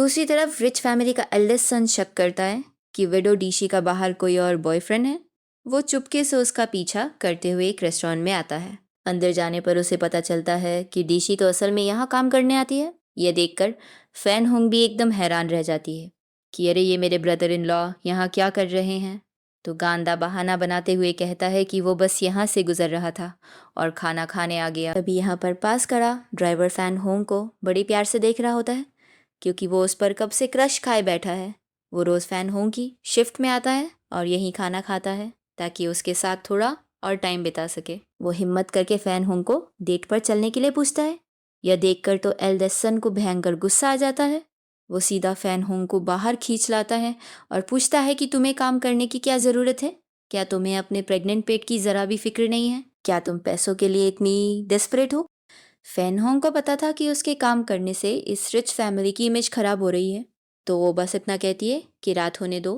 दूसरी तरफ rich family का एल्डेस्ट सन शक करता है कि विडो डीशी का बाहर कोई और बॉयफ्रेंड है। वो चुपके से उसका पीछा करते हुए एक रेस्टोरेंट में आता है। अंदर जाने पर उसे पता चलता है कि डीशी तो असल में यहाँ काम करने आती है। यह देखकर फैन होंग भी एकदम हैरान रह जाती है कि अरे ये मेरे ब्रदर इन लॉ यहाँ क्या कर रहे हैं। तो गांदा बहाना बनाते हुए कहता है कि वो बस यहाँ से गुजर रहा था और खाना खाने आ गया। तभी यहाँ पर पास खड़ा ड्राइवर फैन होंग को बड़ी प्यार से देख रहा होता है क्योंकि वो उस पर कब से क्रश खाए बैठा है। वो रोज़ फैन होंग की शिफ्ट में आता है और यहीं खाना खाता है ताकि उसके साथ थोड़ा और टाइम बिता सके। वो हिम्मत करके फैन होंग को डेट पर चलने के लिए पूछता है। यह देखकर तो एल्डेस्ट सन को भयंकर गुस्सा आ जाता है। वो सीधा फैन होंग को बाहर खींच लाता है और पूछता है कि तुम्हें काम करने की क्या ज़रूरत है? क्या तुम्हें अपने प्रेग्नेंट पेट की ज़रा भी फिक्र नहीं है? क्या तुम पैसों के लिए इतनी डेस्परेट हो? फैन होंग को पता था कि उसके काम करने से इस रिच फैमिली की इमेज खराब हो रही है, तो वो बस इतना कहती है कि रात होने दो,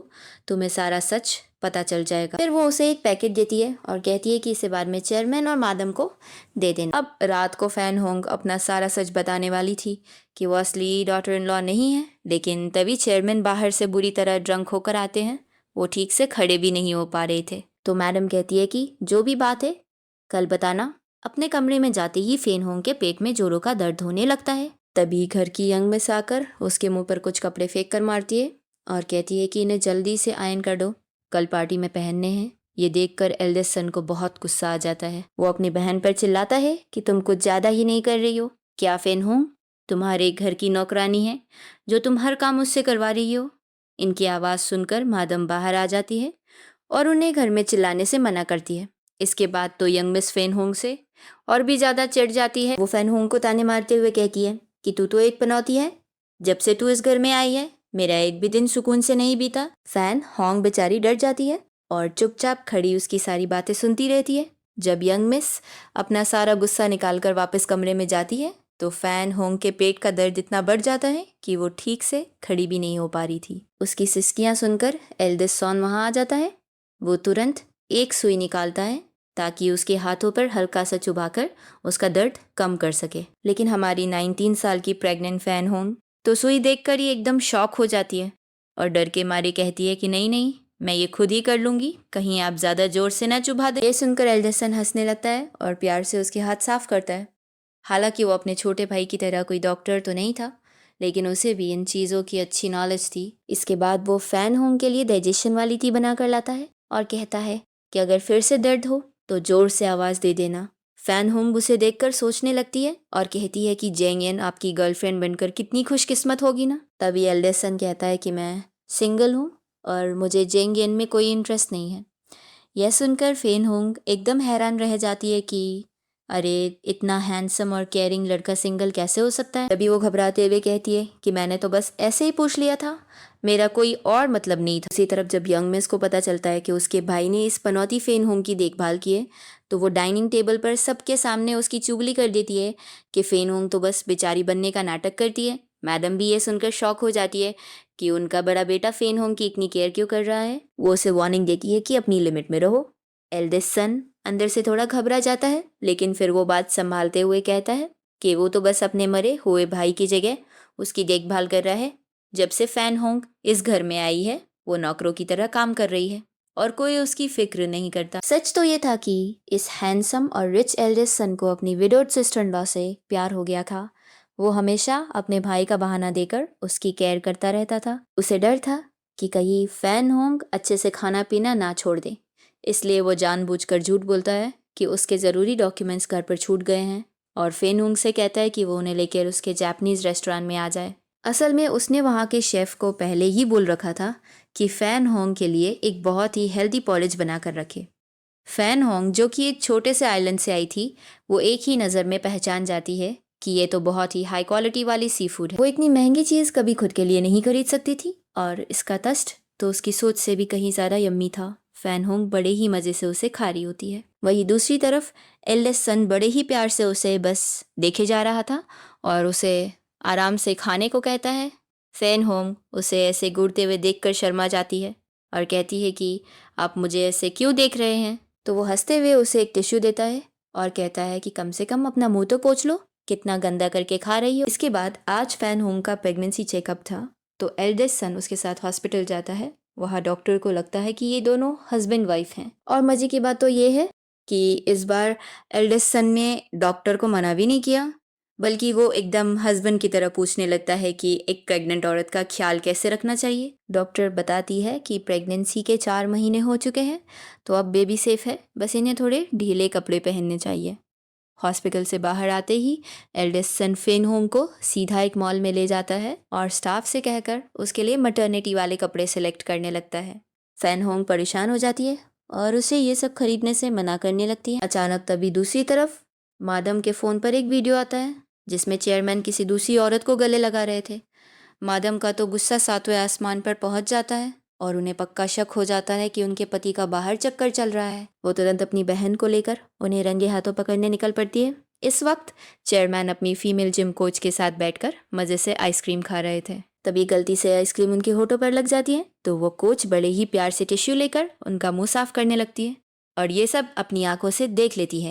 तुम्हें सारा सच पता चल जाएगा। फिर वो उसे एक पैकेट देती है और कहती है कि इसे बाद में चेयरमैन और मादम को दे देना। अब रात को फैन होंग अपना सारा सच बताने वाली थी कि वो असली डॉटर इन लॉ नहीं है, लेकिन तभी चेयरमैन बाहर से बुरी तरह ड्रंक होकर आते हैं। वो ठीक से खड़े भी नहीं हो पा रहे थे। तो मैडम कहती है कि जो भी बात है कल बताना। अपने कमरे में जाते ही फैन होंग के पेट में जोरों का दर्द होने लगता है। तभी घर की यंग मिस आकर उसके मुंह पर कुछ कपड़े फेंक कर मारती है और कहती है कि इन्हें जल्दी से आयन कर दो, कल पार्टी में पहनने हैं। ये देखकर एल्डेस्ट सन को बहुत गुस्सा आ जाता है। वो अपनी बहन पर चिल्लाता है कि तुम कुछ ज़्यादा ही नहीं कर रही हो क्या फैन होंग? तुम्हारे घर की नौकरानी है जो तुम हर काम उससे करवा रही हो। इनकी आवाज़ सुनकर मादम बाहर आ जाती है और उन्हें घर में चिल्लाने से मना करती है। इसके बाद तो यंग मिस फैन होंग से और भी ज़्यादा चिढ़ जाती है। वो फैन होंग को ताने मारते हुए कहती है कि तू तो एक पनौती है, जब से तू इस घर में आई है मेरा एक भी दिन सुकून से नहीं बीता। फैन होंग बेचारी डर जाती है और चुपचाप खड़ी उसकी सारी बातें सुनती रहती है। जब यंग मिस अपना सारा गुस्सा निकाल कर वापस कमरे में जाती है तो फैन होंग के पेट का दर्द इतना बढ़ जाता है कि वो ठीक से खड़ी भी नहीं हो पा रही थी। उसकी सिसकियाँ सुनकर एल्डेस्ट सन वहाँ आ जाता है। वो तुरंत एक सुई निकालता है ताकि उसके हाथों पर हल्का सा चुभाकर उसका दर्द कम कर सके। लेकिन हमारी 19 साल की प्रेग्नेंट फैन होंग तो सुई देखकर ही एकदम शॉक हो जाती है और डर के मारे कहती है कि नहीं नहीं, मैं ये खुद ही कर लूँगी, कहीं आप ज़्यादा ज़ोर से ना चुभा दे। ये सुनकर एल्डेस्ट सन हंसने लगता है और प्यार से उसके हाथ साफ करता है। हालांकि वो अपने छोटे भाई की तरह कोई डॉक्टर तो नहीं था, लेकिन उसे भी इन चीज़ों की अच्छी नॉलेज थी। इसके बाद वो फैन होंग के लिए डाइजेशन वाली टी बना कर लाता है और कहता है कि अगर फिर से दर्द हो तो ज़ोर से आवाज़ दे देना। फैन होंग उसे देखकर सोचने लगती है और कहती है कि जेंगयन आपकी गर्लफ्रेंड बनकर कितनी खुशकिस्मत होगी ना। तभी एल्डेस्ट सन कहता है कि मैं सिंगल हूँ और मुझे जेंगयन में कोई इंटरेस्ट नहीं है। यह सुनकर फैन होंग एकदम हैरान रह जाती है कि अरे इतना हैंडसम और केयरिंग लड़का सिंगल कैसे हो सकता है। तभी वो घबराते हुए कहती है कि मैंने तो बस ऐसे ही पूछ लिया था, मेरा कोई और मतलब नहीं था। उसी तरफ जब यंग मिस को पता चलता है कि उसके भाई ने इस पनौती फैन होंग की देखभाल की है तो वो डाइनिंग टेबल पर सबके सामने उसकी चुगली कर देती है कि फैन होंग तो बस बेचारी बनने का नाटक करती है। मैडम भी ये सुनकर शॉक हो जाती है कि उनका बड़ा बेटा फैन होंग की इतनी केयर क्यों कर रहा है। वो उसे वार्निंग देती है कि अपनी लिमिट में रहो। एल्डेस्ट सन अंदर से थोड़ा घबरा जाता है, लेकिन फिर वो बात संभालते हुए कहता है कि वो तो बस अपने मरे हुए भाई की जगह उसकी देखभाल कर रहा है। जब से फैन होंग इस घर में आई है वो नौकरों की तरह काम कर रही है और कोई उसकी फिक्र नहीं करता। सच तो ये था कि इस हैंडसम और रिच एल्डेस्ट सन को अपनी विडोड सिस्टर इन लॉ से प्यार हो गया था। वो हमेशा अपने भाई का बहाना देकर उसकी केयर करता रहता था। उसे डर था कि कहीं फैन होंग अच्छे से खाना पीना ना छोड़ दे, इसलिए वो जानबूझकर झूठ बोलता है कि उसके ज़रूरी डॉक्यूमेंट्स घर पर छूट गए हैं और फैन होंग से कहता है कि वो उन्हें लेकर उसके जापानीज़ रेस्टोरेंट में आ जाए। असल में उसने वहाँ के शेफ़ को पहले ही बोल रखा था कि फैन होंग के लिए एक बहुत ही हेल्दी पॉरेज बना कर रखे। फैन होंग जो कि एक छोटे से आइलैंड से आई थी, वो एक ही नज़र में पहचान जाती है कि ये तो बहुत ही हाई क्वालिटी वाली सी फूड है। वो इतनी महंगी चीज़ कभी खुद के लिए नहीं खरीद सकती थी और इसका टेस्ट तो उसकी सोच से भी कहीं ज़्यादा यम्मी था। फैन होंग बड़े ही मज़े से उसे खा रही होती है। वहीं दूसरी तरफ एल्डेस्ट सन बड़े ही प्यार से उसे बस देखे जा रहा था और उसे आराम से खाने को कहता है। फैन होंग उसे ऐसे घूरते हुए देखकर शर्मा जाती है और कहती है कि आप मुझे ऐसे क्यों देख रहे हैं। तो वो हंसते हुए उसे एक टिश्यू देता है और कहता है कि कम से कम अपना मुंह तो पोंछ लो, कितना गंदा करके खा रही हो। इसके बाद आज फैन होंग का प्रेगनेंसी चेकअप था तो एल्डेस्ट सन उसके साथ हॉस्पिटल जाता है। वहाँ डॉक्टर को लगता है कि ये दोनों हस्बैंड वाइफ हैं। और मज़े की बात तो ये है कि इस बार एल्डेस्ट सन ने डॉक्टर को मना भी नहीं किया, बल्कि वो एकदम हस्बैंड की तरह पूछने लगता है कि एक प्रेग्नेंट औरत का ख्याल कैसे रखना चाहिए। डॉक्टर बताती है कि प्रेगनेंसी के 4 महीने हो चुके हैं, तो अब बेबी सेफ है, बस इन्हें थोड़े ढीले कपड़े पहनने चाहिए। हॉस्पिटल से बाहर आते ही एल्डेस्ट सन फेन होंग को सीधा एक मॉल में ले जाता है और स्टाफ से कहकर उसके लिए मटर्निटी वाले कपड़े सेलेक्ट करने लगता है। फैन होंग परेशान हो जाती है और उसे ये सब खरीदने से मना करने लगती है। अचानक तभी दूसरी तरफ मादम के फ़ोन पर एक वीडियो आता है जिसमें चेयरमैन किसी दूसरी औरत को गले लगा रहे थे। मादम का तो गुस्सा 7वें आसमान पर पहुंच जाता है और उन्हें पक्का शक हो जाता है कि उनके पति का बाहर चक्कर चल रहा है। वो तुरंत अपनी बहन को लेकर उन्हें रंगे हाथों पकड़ने निकल पड़ती है। इस वक्त चेयरमैन अपनी फीमेल जिम कोच के साथ बैठकर मज़े से आइसक्रीम खा रहे थे। तभी गलती से आइसक्रीम उनके होठों पर लग जाती है, तो वो कोच बड़े ही प्यार से टिश्यू लेकर उनका मुंह साफ करने लगती है और ये सब अपनी आंखों से देख लेती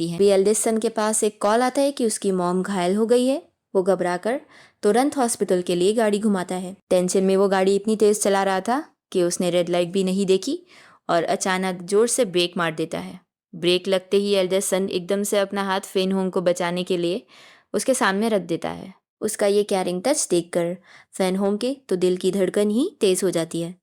है। एल्डेस्ट सन के पास एक कॉल आता है कि उसकी मॉम घायल हो गई है। वो घबराकर तुरंत हॉस्पिटल के लिए गाड़ी घुमाता है। टेंशन में वो गाड़ी इतनी तेज चला रहा था कि उसने रेड लाइट भी नहीं देखी और अचानक जोर से ब्रेक मार देता है। ब्रेक लगते ही एल्डेस्ट सन एकदम से अपना हाथ फेन होंग को बचाने के लिए उसके सामने रख देता है। उसका ये कैरिंग टच देखकर फैन होंग के तो दिल की धड़कन ही तेज हो जाती है।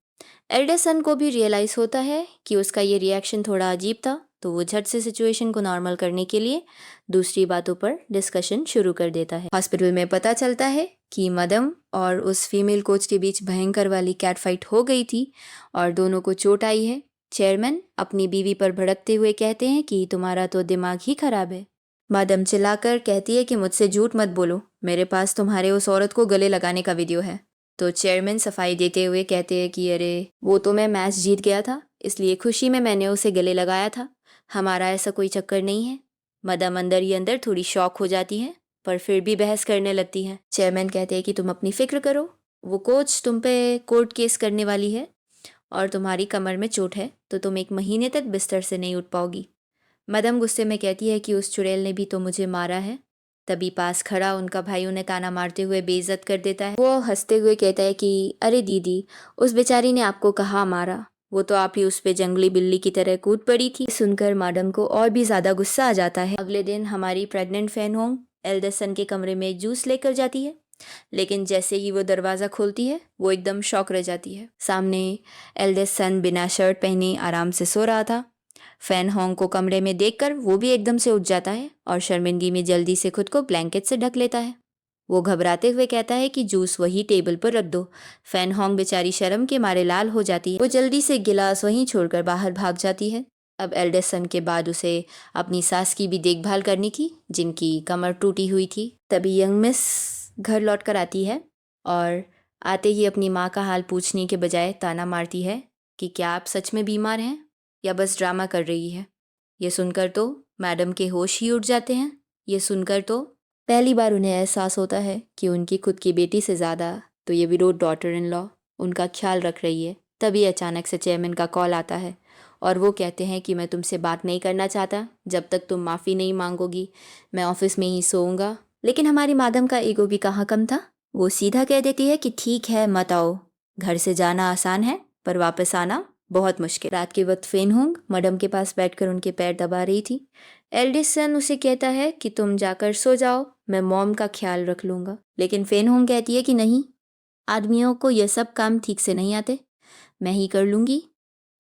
एल्डेस्ट सन को भी रियलाइज़ होता है कि उसका ये रिएक्शन थोड़ा अजीब था, तो वो झट से सिचुएशन को नॉर्मल करने के लिए दूसरी बातों पर डिस्कशन शुरू कर देता है। हॉस्पिटल में पता चलता है कि मदम और उस फीमेल कोच के बीच भयंकर वाली कैट फाइट हो गई थी और दोनों को चोट आई है। चेयरमैन अपनी बीवी पर भड़कते हुए कहते हैं कि तुम्हारा तो दिमाग ही खराब है। मदम चिल्लाकर कहती है कि मुझसे झूठ मत बोलो, मेरे पास तुम्हारे उस औरत को गले लगाने का वीडियो है। तो चेयरमैन सफाई देते हुए कहते हैं कि अरे वो तो मैं मैच जीत गया था, इसलिए खुशी में मैंने उसे गले लगाया था, हमारा ऐसा कोई चक्कर नहीं है। मदम अंदर ही अंदर थोड़ी शॉक हो जाती है पर फिर भी बहस करने लगती है। चेयरमैन कहते हैं कि तुम अपनी फिक्र करो, वो कोच तुम पे कोर्ट केस करने वाली है और तुम्हारी कमर में चोट है तो तुम 1 महीने तक बिस्तर से नहीं उठ पाओगी। मदम गुस्से में कहती है कि उस चुड़ैल ने भी तो मुझे मारा है। तभी पास खड़ा उनका भाई उन्हें ताना मारते हुए बेइज्जत कर देता है। वो हंसते हुए कहता है कि अरे दीदी, उस बेचारी ने आपको कहाँ मारा, वो तो आप ही उस पे जंगली बिल्ली की तरह कूद पड़ी थी। सुनकर मैडम को और भी ज़्यादा गुस्सा आ जाता है। अगले दिन हमारी pregnant fan Hong eldest son के कमरे में जूस लेकर जाती है, लेकिन जैसे ही वो दरवाज़ा खोलती है वो एकदम शॉक रह जाती है। सामने एल्डेस्ट सन बिना शर्ट पहने आराम से सो रहा था। फैन होंग को कमरे में देखकर वो भी एकदम से उठ जाता है और शर्मिंदगी में जल्दी से खुद को ब्लैंकेट से ढक लेता है। वो घबराते हुए कहता है कि जूस वही टेबल पर रख दो। फैन होंग बेचारी शर्म के मारे लाल हो जाती है। वो जल्दी से गिलास वहीं छोड़कर बाहर भाग जाती है। अब एल्डेस्ट सन के बाद उसे अपनी सास की भी देखभाल करनी थी, जिनकी कमर टूटी हुई थी। तभी यंग मिस घर लौट कर आती है और आते ही अपनी माँ का हाल पूछने के बजाय ताना मारती है कि क्या आप सच में बीमार हैं या बस ड्रामा कर रही है। ये सुनकर तो मैडम के होश ही उड़ जाते हैं। ये सुनकर तो पहली बार उन्हें एहसास होता है कि उनकी खुद की बेटी से ज़्यादा तो ये विडो डॉटर इन लॉ उनका ख्याल रख रही है। तभी अचानक से चेयरमैन का कॉल आता है और वो कहते हैं कि मैं तुमसे बात नहीं करना चाहता जब तक तुम माफ़ी नहीं मांगोगी, मैं ऑफिस में ही सोऊंगा। लेकिन हमारी मादम का ईगो भी कहाँ कम था। वो सीधा कह देती है कि ठीक है मत आओ, घर से जाना आसान है पर वापस आना बहुत मुश्किल। रात के वक्त फेन होंग मैडम के पास बैठकर उनके पैर दबा रही थी। एल्डेस्ट सन उसे कहता है कि तुम जाकर सो जाओ, मैं मॉम का ख्याल रख लूँगा। लेकिन फेन होंग कहती है कि नहीं, आदमियों को यह सब काम ठीक से नहीं आते, मैं ही कर लूँगी।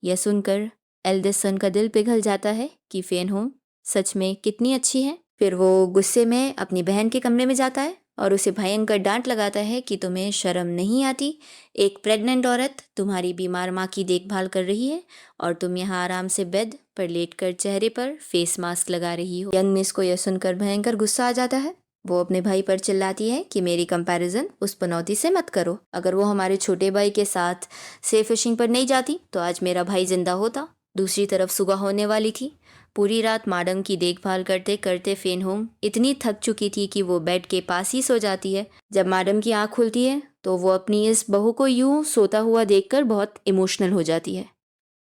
यह सुनकर एल्डेस्ट सन का दिल पिघल जाता है कि फेन होंग सच में कितनी अच्छी है। फिर वो गुस्से में अपनी बहन के कमरे में जाता है और उसे भयंकर डांट लगाता है कि तुम्हें शर्म नहीं आती, एक प्रेग्नेंट औरत तुम्हारी बीमार माँ की देखभाल कर रही है और तुम यहाँ आराम से बेड पर लेटकर चेहरे पर फेस मास्क लगा रही हो। यंग मिस को यह सुनकर भयंकर गुस्सा आ जाता है। वो अपने भाई पर चिल्लाती है कि मेरी कंपैरिजन उस पनौती से मत करो। अगर वो हमारे छोटे भाई के साथ से फिशिंग पर नहीं जाती तो आज मेरा भाई जिंदा होता। दूसरी तरफ सुबह होने वाली थी। पूरी रात मैडम की देखभाल करते करते फेन होंग इतनी थक चुकी थी कि वो बेड के पास ही सो जाती है। जब मैडम की आँख खुलती है तो वो अपनी इस बहू को यूं सोता हुआ देखकर बहुत इमोशनल हो जाती है।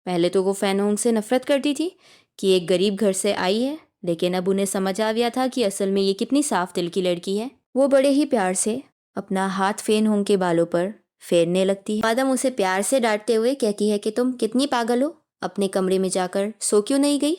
पहले तो वो फेन होंग से नफरत करती थी कि एक गरीब घर से आई है, लेकिन अब उन्हें समझ आ गया था कि असल में ये कितनी साफ दिल की लड़की है। वो बड़े ही प्यार से अपना हाथ फेन होंग के बालों पर फेरने लगती है। मादम उसे प्यार से डांटते हुए कहती है कि तुम कितनी पागल हो, अपने कमरे में जाकर सो क्यों नहीं गई।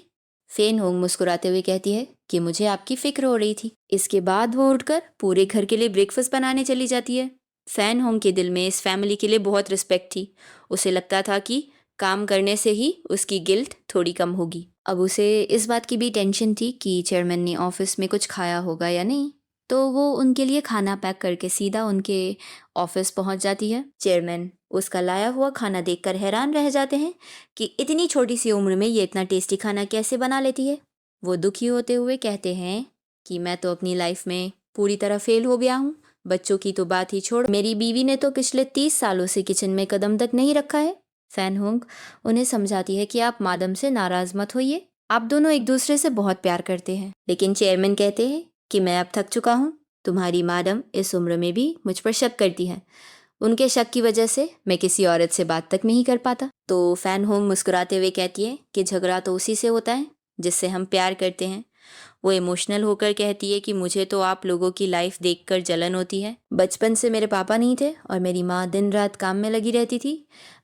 फेन होंग मुस्कुराते हुए कहती है कि मुझे आपकी फिक्र हो रही थी। इसके बाद वो उठकर पूरे घर के लिए ब्रेकफास्ट बनाने चली जाती है। फैन होंग के दिल में इस फैमिली के लिए बहुत रिस्पेक्ट थी। उसे लगता था कि काम करने से ही उसकी गिल्ट थोड़ी कम होगी। अब उसे इस बात की भी टेंशन थी कि चेयरमैन ने ऑफिस में कुछ खाया होगा या नहीं, तो वो उनके लिए खाना पैक करके सीधा उनके ऑफिस पहुंच जाती है। चेयरमैन उसका लाया हुआ खाना देखकर हैरान रह जाते हैं कि इतनी छोटी सी उम्र में ये इतना टेस्टी खाना कैसे बना लेती है। वो दुखी होते हुए कहते हैं कि मैं तो अपनी लाइफ में पूरी तरह फेल हो गया हूँ। बच्चों की तो बात ही छोड़, मेरी बीवी ने तो पिछले 30 सालों से किचन में कदम तक नहीं रखा है। फैन होंग उन्हें समझाती है कि आप मादम से नाराज मत होइए, आप दोनों एक दूसरे से बहुत प्यार करते हैं। लेकिन चेयरमैन कहते हैं कि मैं अब थक चुका हूँ। तुम्हारी मादम इस उम्र में भी मुझ पर शक करती है। उनके शक की वजह से मैं किसी औरत से बात तक नहीं कर पाता। तो फैन होंग मुस्कुराते हुए कहती है कि झगड़ा तो उसी से होता है जिससे हम प्यार करते हैं। वो इमोशनल होकर कहती है कि मुझे तो आप लोगों की लाइफ देखकर जलन होती है। बचपन से मेरे पापा नहीं थे और मेरी माँ दिन रात काम में लगी रहती थी।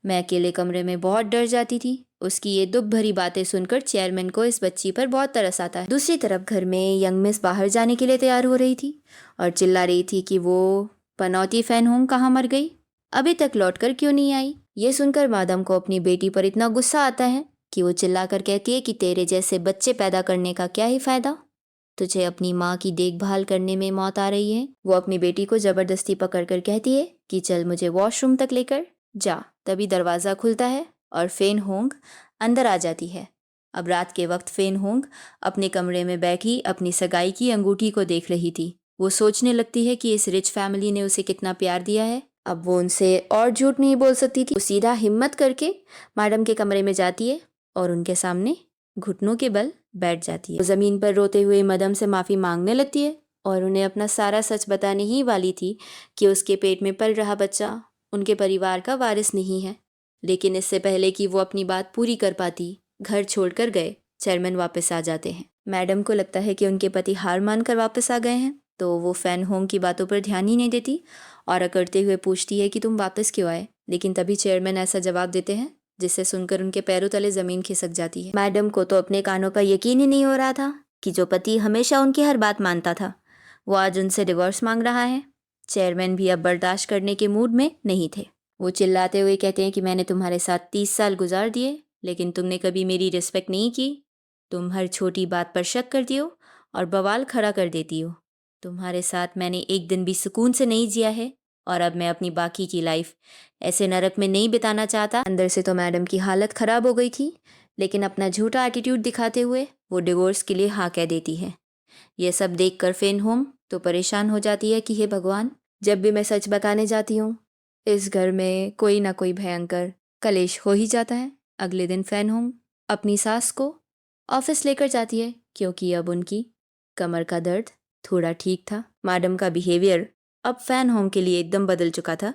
मैं अकेले कमरे में बहुत डर जाती थी। उसकी ये दुख भरी बातें सुनकर चेयरमैन को इस बच्ची पर बहुत तरस आता है। दूसरी तरफ घर में यंग मिस बाहर जाने के लिए तैयार हो रही थी और चिल्ला रही थी कि वो पनौती फैन होंग कहाँ मर गई, अभी तक लौटकर क्यों नहीं आई। ये सुनकर मादम को अपनी बेटी पर इतना गुस्सा आता है कि वो चिल्लाकर कहती है कि तेरे जैसे बच्चे पैदा करने का क्या ही फायदा, तुझे अपनी माँ की देखभाल करने में मौत आ रही है। वो अपनी बेटी को जबरदस्ती पकड़कर कहती है कि चल मुझे वॉशरूम तक लेकर जा। तभी दरवाज़ा खुलता है और फेन होंग अंदर आ जाती है। अब रात के वक्त फेन होंग अपने कमरे में बैठी अपनी सगाई की अंगूठी को देख रही थी। वो सोचने लगती है कि इस रिच फैमिली ने उसे कितना प्यार दिया है। अब वो उनसे और झूठ नहीं बोल सकती थी। वो सीधा हिम्मत करके मैडम के कमरे में जाती है और उनके सामने घुटनों के बल बैठ जाती है। वो ज़मीन पर रोते हुए मदम से माफ़ी मांगने लगती है और उन्हें अपना सारा सच बताने ही वाली थी कि उसके पेट में पल रहा बच्चा उनके परिवार का वारिस नहीं है। लेकिन इससे पहले कि वो अपनी बात पूरी कर पाती, घर छोड़कर गए चेयरमैन वापस आ जाते हैं। मैडम को लगता है कि उनके पति हार मानकर वापस आ गए हैं, तो वो फैन होंग की बातों पर ध्यान ही नहीं देती और अकड़ते हुए पूछती है कि तुम वापस क्यों आए। लेकिन तभी चेयरमैन ऐसा जवाब देते हैं जिससे सुनकर उनके पैरों तले ज़मीन खिसक जाती है। मैडम को तो अपने कानों का यकीन ही नहीं हो रहा था कि जो पति हमेशा उनकी हर बात मानता था वो आज उनसे डिवोर्स मांग रहा है। चेयरमैन भी अब बर्दाश्त करने के मूड में नहीं थे। वो चिल्लाते हुए कहते हैं कि मैंने तुम्हारे साथ 30 साल गुजार दिए, लेकिन तुमने कभी मेरी रिस्पेक्ट नहीं की। तुम हर छोटी बात पर शक करती हो और बवाल खड़ा कर देती हो। तुम्हारे साथ मैंने एक दिन भी सुकून से नहीं जिया है और अब मैं अपनी बाकी की लाइफ ऐसे नरक में नहीं बिताना चाहता। अंदर से तो मैडम की हालत ख़राब हो गई थी, लेकिन अपना झूठा एटीट्यूड दिखाते हुए वो डिवोर्स के लिए हाँ कह देती है। यह सब देखकर फेन होम तो परेशान हो जाती है कि हे भगवान, जब भी मैं सच बताने जाती हूँ इस घर में कोई ना कोई भयंकर कलेश हो ही जाता है। अगले दिन फैन होम अपनी सास को ऑफिस लेकर जाती है क्योंकि अब उनकी कमर का दर्द थोड़ा ठीक था। मैडम का बिहेवियर अब फैन होम के लिए एकदम बदल चुका था।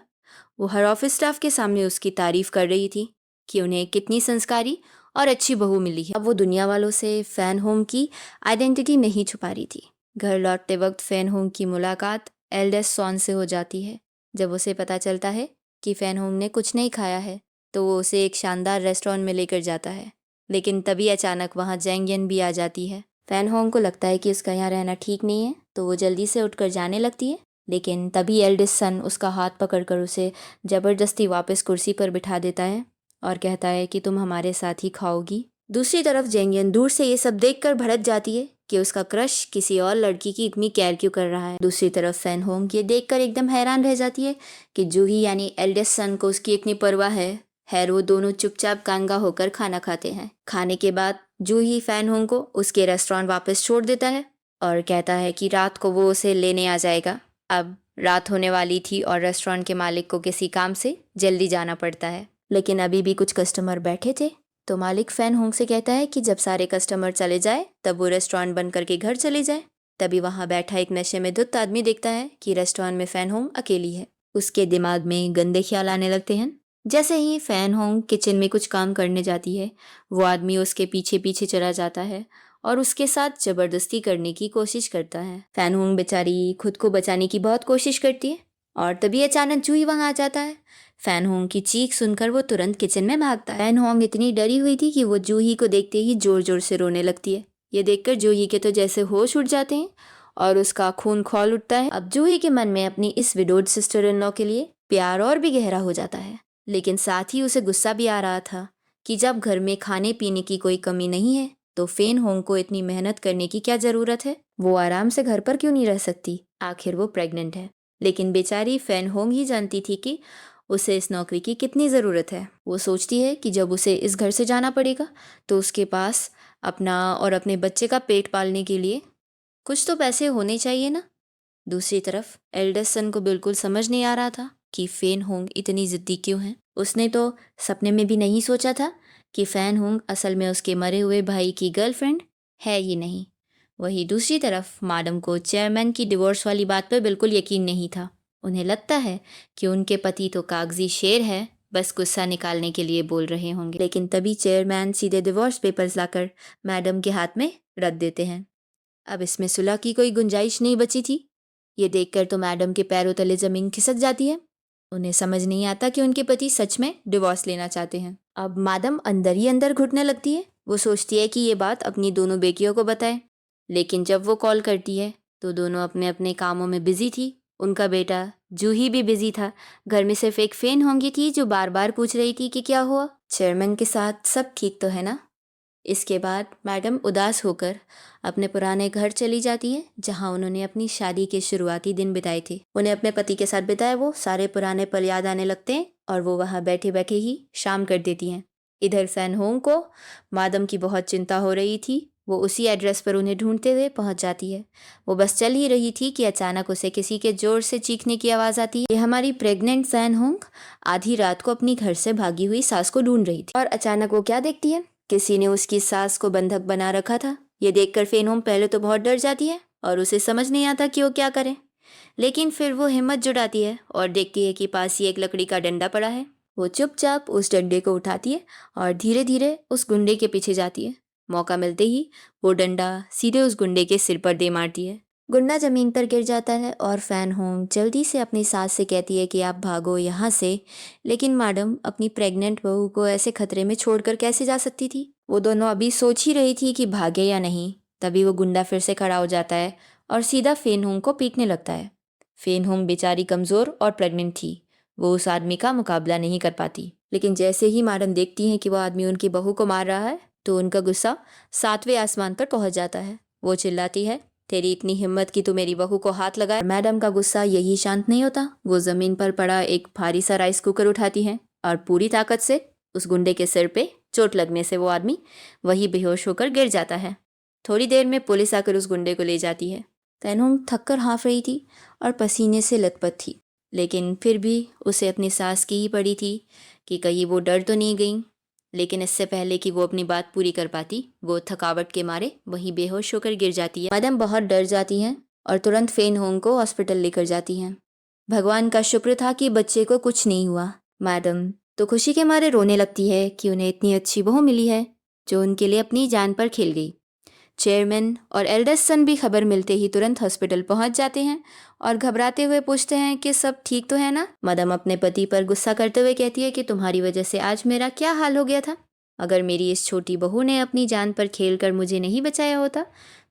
वो हर ऑफिस स्टाफ के सामने उसकी तारीफ कर रही थी कि उन्हें कितनी संस्कारी और अच्छी बहू मिली है। अब वो दुनिया वालों से फैन होम की आइडेंटिटी नहीं छुपा रही थी। घर लौटते वक्त फैन होम की मुलाकात एल्डेस्ट सॉन से हो जाती है। जब उसे पता चलता है कि फैन होम ने कुछ नहीं खाया है तो वो उसे एक शानदार रेस्टोरेंट में लेकर जाता है। लेकिन तभी अचानक वहाँ जैंगियन भी आ जाती है। फैन होम को लगता है कि उसका यहाँ रहना ठीक नहीं है, तो वो जल्दी से उठकर जाने लगती है। लेकिन तभी एल्डेस्ट सन उसका हाथ पकड़कर उसे ज़बरदस्ती वापस कुर्सी पर बिठा देता है और कहता है कि तुम हमारे साथ ही खाओगी। दूसरी तरफ जेंगियन दूर से ये सब देखकर भड़क जाती है कि उसका क्रश किसी और लड़की की इतनी केयर क्यों कर रहा है। दूसरी तरफ फैन होम ये देखकर एकदम हैरान रह जाती है कि जूही यानी एल्डेस्ट सन को उसकी इतनी परवाह है। वो दोनों चुपचाप कांगा होकर खाना खाते हैं। खाने के बाद जूही फैन होम को उसके रेस्टोरेंट वापस छोड़ देता है और कहता है कि रात को वो उसे लेने आ जाएगा। अब रात होने वाली थी और रेस्टोरेंट के मालिक को किसी काम से जल्दी जाना पड़ता है, लेकिन अभी भी कुछ कस्टमर बैठे थे। तो मालिक फैन होंग से कहता है कि जब सारे कस्टमर चले जाए तब वो रेस्टोरेंट बंद करके घर चले जाए। तभी वहाँ बैठा एक नशे में धुत आदमी देखता है कि रेस्टोरेंट में फैन होंग अकेली है। उसके दिमाग में गंदे ख्याल आने लगते हैं। जैसे ही फैन होंग किचन में कुछ काम करने जाती है, वो आदमी उसके पीछे पीछे चला जाता है और उसके साथ जबरदस्ती करने की कोशिश करता है। फैन होंग बेचारी खुद को बचाने की बहुत कोशिश करती है, और तभी अचानक जूही वहाँ आ जाता है। फैन होंग की चीख सुनकर वो तुरंत किचन में भागता है। फैन होंग इतनी डरी हुई थी कि वो जूही को देखते ही जोर जोर से रोने लगती है। ये देखकर जूही के तो जैसे होश उड़ जाते हैं और उसका खून खौल उठता है। अब जूही के मन में अपनी इस विडोड सिस्टर इन लॉ के लिए प्यार और भी गहरा हो जाता है, लेकिन साथ ही उसे गुस्सा भी आ रहा था कि जब घर में खाने पीने की कोई कमी नहीं है तो फेन होंग को इतनी मेहनत करने की क्या ज़रूरत है। वो आराम से घर पर क्यों नहीं रह सकती, आखिर वो प्रेग्नेंट है। लेकिन बेचारी फैन होंग ही जानती थी कि उसे इस नौकरी की कितनी ज़रूरत है। वो सोचती है कि जब उसे इस घर से जाना पड़ेगा तो उसके पास अपना और अपने बच्चे का पेट पालने के लिए कुछ तो पैसे होने चाहिए ना। दूसरी तरफ एल्डेस्ट सन को बिल्कुल समझ नहीं आ रहा था कि फैन होंग इतनी ज़िद्दी क्यों है। उसने तो सपने में भी नहीं सोचा था कि फैन होंग असल में उसके मरे हुए भाई की गर्लफ्रेंड है ही नहीं। वहीं दूसरी तरफ मैडम को चेयरमैन की डिवोर्स वाली बात पर बिल्कुल यकीन नहीं था। उन्हें लगता है कि उनके पति तो कागजी शेर है, बस गुस्सा निकालने के लिए बोल रहे होंगे। लेकिन तभी चेयरमैन सीधे डिवोर्स पेपर्स लाकर मैडम के हाथ में रख देते हैं। अब इसमें सुलह की कोई गुंजाइश नहीं बची थी। ये देखकर तो मैडम के पैरों तले ज़मीन खिसक जाती है। उन्हें समझ नहीं आता कि उनके पति सच में डिवोर्स लेना चाहते हैं। अब मैडम अंदर ही अंदर घुटने लगती है। वो सोचती है कि ये बात अपनी दोनों बेटियों को बताए, लेकिन जब वो कॉल करती है तो दोनों अपने अपने कामों में बिजी थी। उनका बेटा जूही भी बिजी था। घर में सिर्फ एक फैन होंगी थी जो बार बार पूछ रही थी कि क्या हुआ, चेयरमैन के साथ सब ठीक तो है ना। इसके बाद मैडम उदास होकर अपने पुराने घर चली जाती है जहां उन्होंने अपनी शादी के शुरुआती दिन बिताए थे। उन्हें अपने पति के साथ बिताए वो सारे पुराने पल याद आने लगते हैं और वो वहां बैठे बैठे ही शाम कर देती हैं। इधर फैन होंग को मैडम की बहुत चिंता हो रही थी। वो उसी एड्रेस पर उन्हें ढूंढते हुए पहुंच जाती है। वो बस चल ही रही थी कि अचानक उसे किसी के जोर से चीखने की आवाज़ आती है। ये हमारी प्रेग्नेंट फैन होंग आधी रात को अपनी घर से भागी हुई सास को ढूंढ रही थी और अचानक वो क्या देखती है, किसी ने उसकी सास को बंधक बना रखा था। ये देखकर फैन होंग पहले तो बहुत डर जाती है और उसे समझ नहीं आता कि वो क्या करे, लेकिन फिर वो हिम्मत जुटाती है और देखती है कि पास ही एक लकड़ी का डंडा पड़ा है। वो चुपचाप उस डंडे को उठाती है और धीरे धीरे उस गुंडे के पीछे जाती है। मौका मिलते ही वो डंडा सीधे उस गुंडे के सिर पर दे मारती है। गुंडा जमीन पर गिर जाता है और फैन होंग जल्दी से अपनी सास से कहती है कि आप भागो यहाँ से, लेकिन मैडम अपनी प्रेग्नेंट बहू को ऐसे खतरे में छोड़कर कैसे जा सकती थी। वो दोनों अभी सोच ही रही थी कि भागे या नहीं, तभी वो गुंडा फिर से खड़ा हो जाता है और सीधा फेन होंग को पीटने लगता है। फेन होंग बेचारी कमज़ोर और प्रेग्नेंट थी, वो उस आदमी का मुकाबला नहीं कर पाती। लेकिन जैसे ही मैडम देखती हैं कि वो आदमी उनकी बहू को मार रहा है तो उनका गुस्सा 7वें आसमान पर पहुंच जाता है। वो चिल्लाती है, तेरी इतनी हिम्मत कि तू मेरी बहू को हाथ लगाए। मैडम का गुस्सा यही शांत नहीं होता। वो ज़मीन पर पड़ा एक भारी सा राइस कुकर उठाती है और पूरी ताकत से उस गुंडे के सिर पे चोट लगने से वो आदमी वही बेहोश होकर गिर जाता है। थोड़ी देर में पुलिस आकर उस गुंडे को ले जाती है। तैनूंग थक कर हाँफ रही थी और पसीने से लथपथ थी, लेकिन फिर भी उसे अपनी सास की ही पड़ी थी कि कहीं वो डर तो नहीं गई। लेकिन इससे पहले कि वो अपनी बात पूरी कर पाती, वो थकावट के मारे वहीं बेहोश होकर गिर जाती है। मैडम बहुत डर जाती हैं और तुरंत फेन होंग को हॉस्पिटल लेकर जाती हैं। भगवान का शुक्र था कि बच्चे को कुछ नहीं हुआ। मैडम तो खुशी के मारे रोने लगती है कि उन्हें इतनी अच्छी बहू मिली है जो उनके लिए अपनी जान पर खेल गई। चेयरमैन और एल्डेस्ट सन भी खबर मिलते ही तुरंत हॉस्पिटल पहुंच जाते हैं और घबराते हुए पूछते हैं कि सब ठीक तो है ना। मदम अपने पति पर गुस्सा करते हुए कहती है कि तुम्हारी वजह से आज मेरा क्या हाल हो गया था। अगर मेरी इस छोटी बहू ने अपनी जान पर खेल कर मुझे नहीं बचाया होता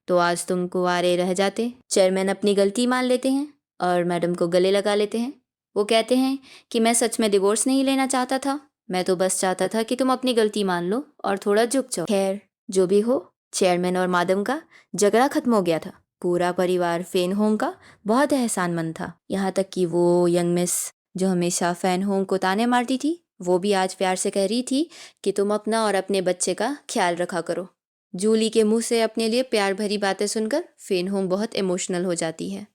तो आज तुम कुंवारे रह जाते। चेयरमैन अपनी गलती मान लेते हैं और मैडम को गले लगा लेते हैं। वो कहते हैं कि मैं सच में डिवोर्स नहीं लेना चाहता था, मैं तो बस चाहता था कि तुम अपनी गलती मान लो और थोड़ा झुक जाओ। खैर जो भी हो, चेयरमैन और मैडम का झगड़ा खत्म हो गया था। पूरा परिवार फेन होंग का बहुत एहसानमंद था, यहाँ तक कि वो यंग मिस जो हमेशा फैन होंग को ताने मारती थी, वो भी आज प्यार से कह रही थी कि तुम अपना और अपने बच्चे का ख्याल रखा करो। जूली के मुंह से अपने लिए प्यार भरी बातें सुनकर फेन होंग बहुत इमोशनल हो जाती है।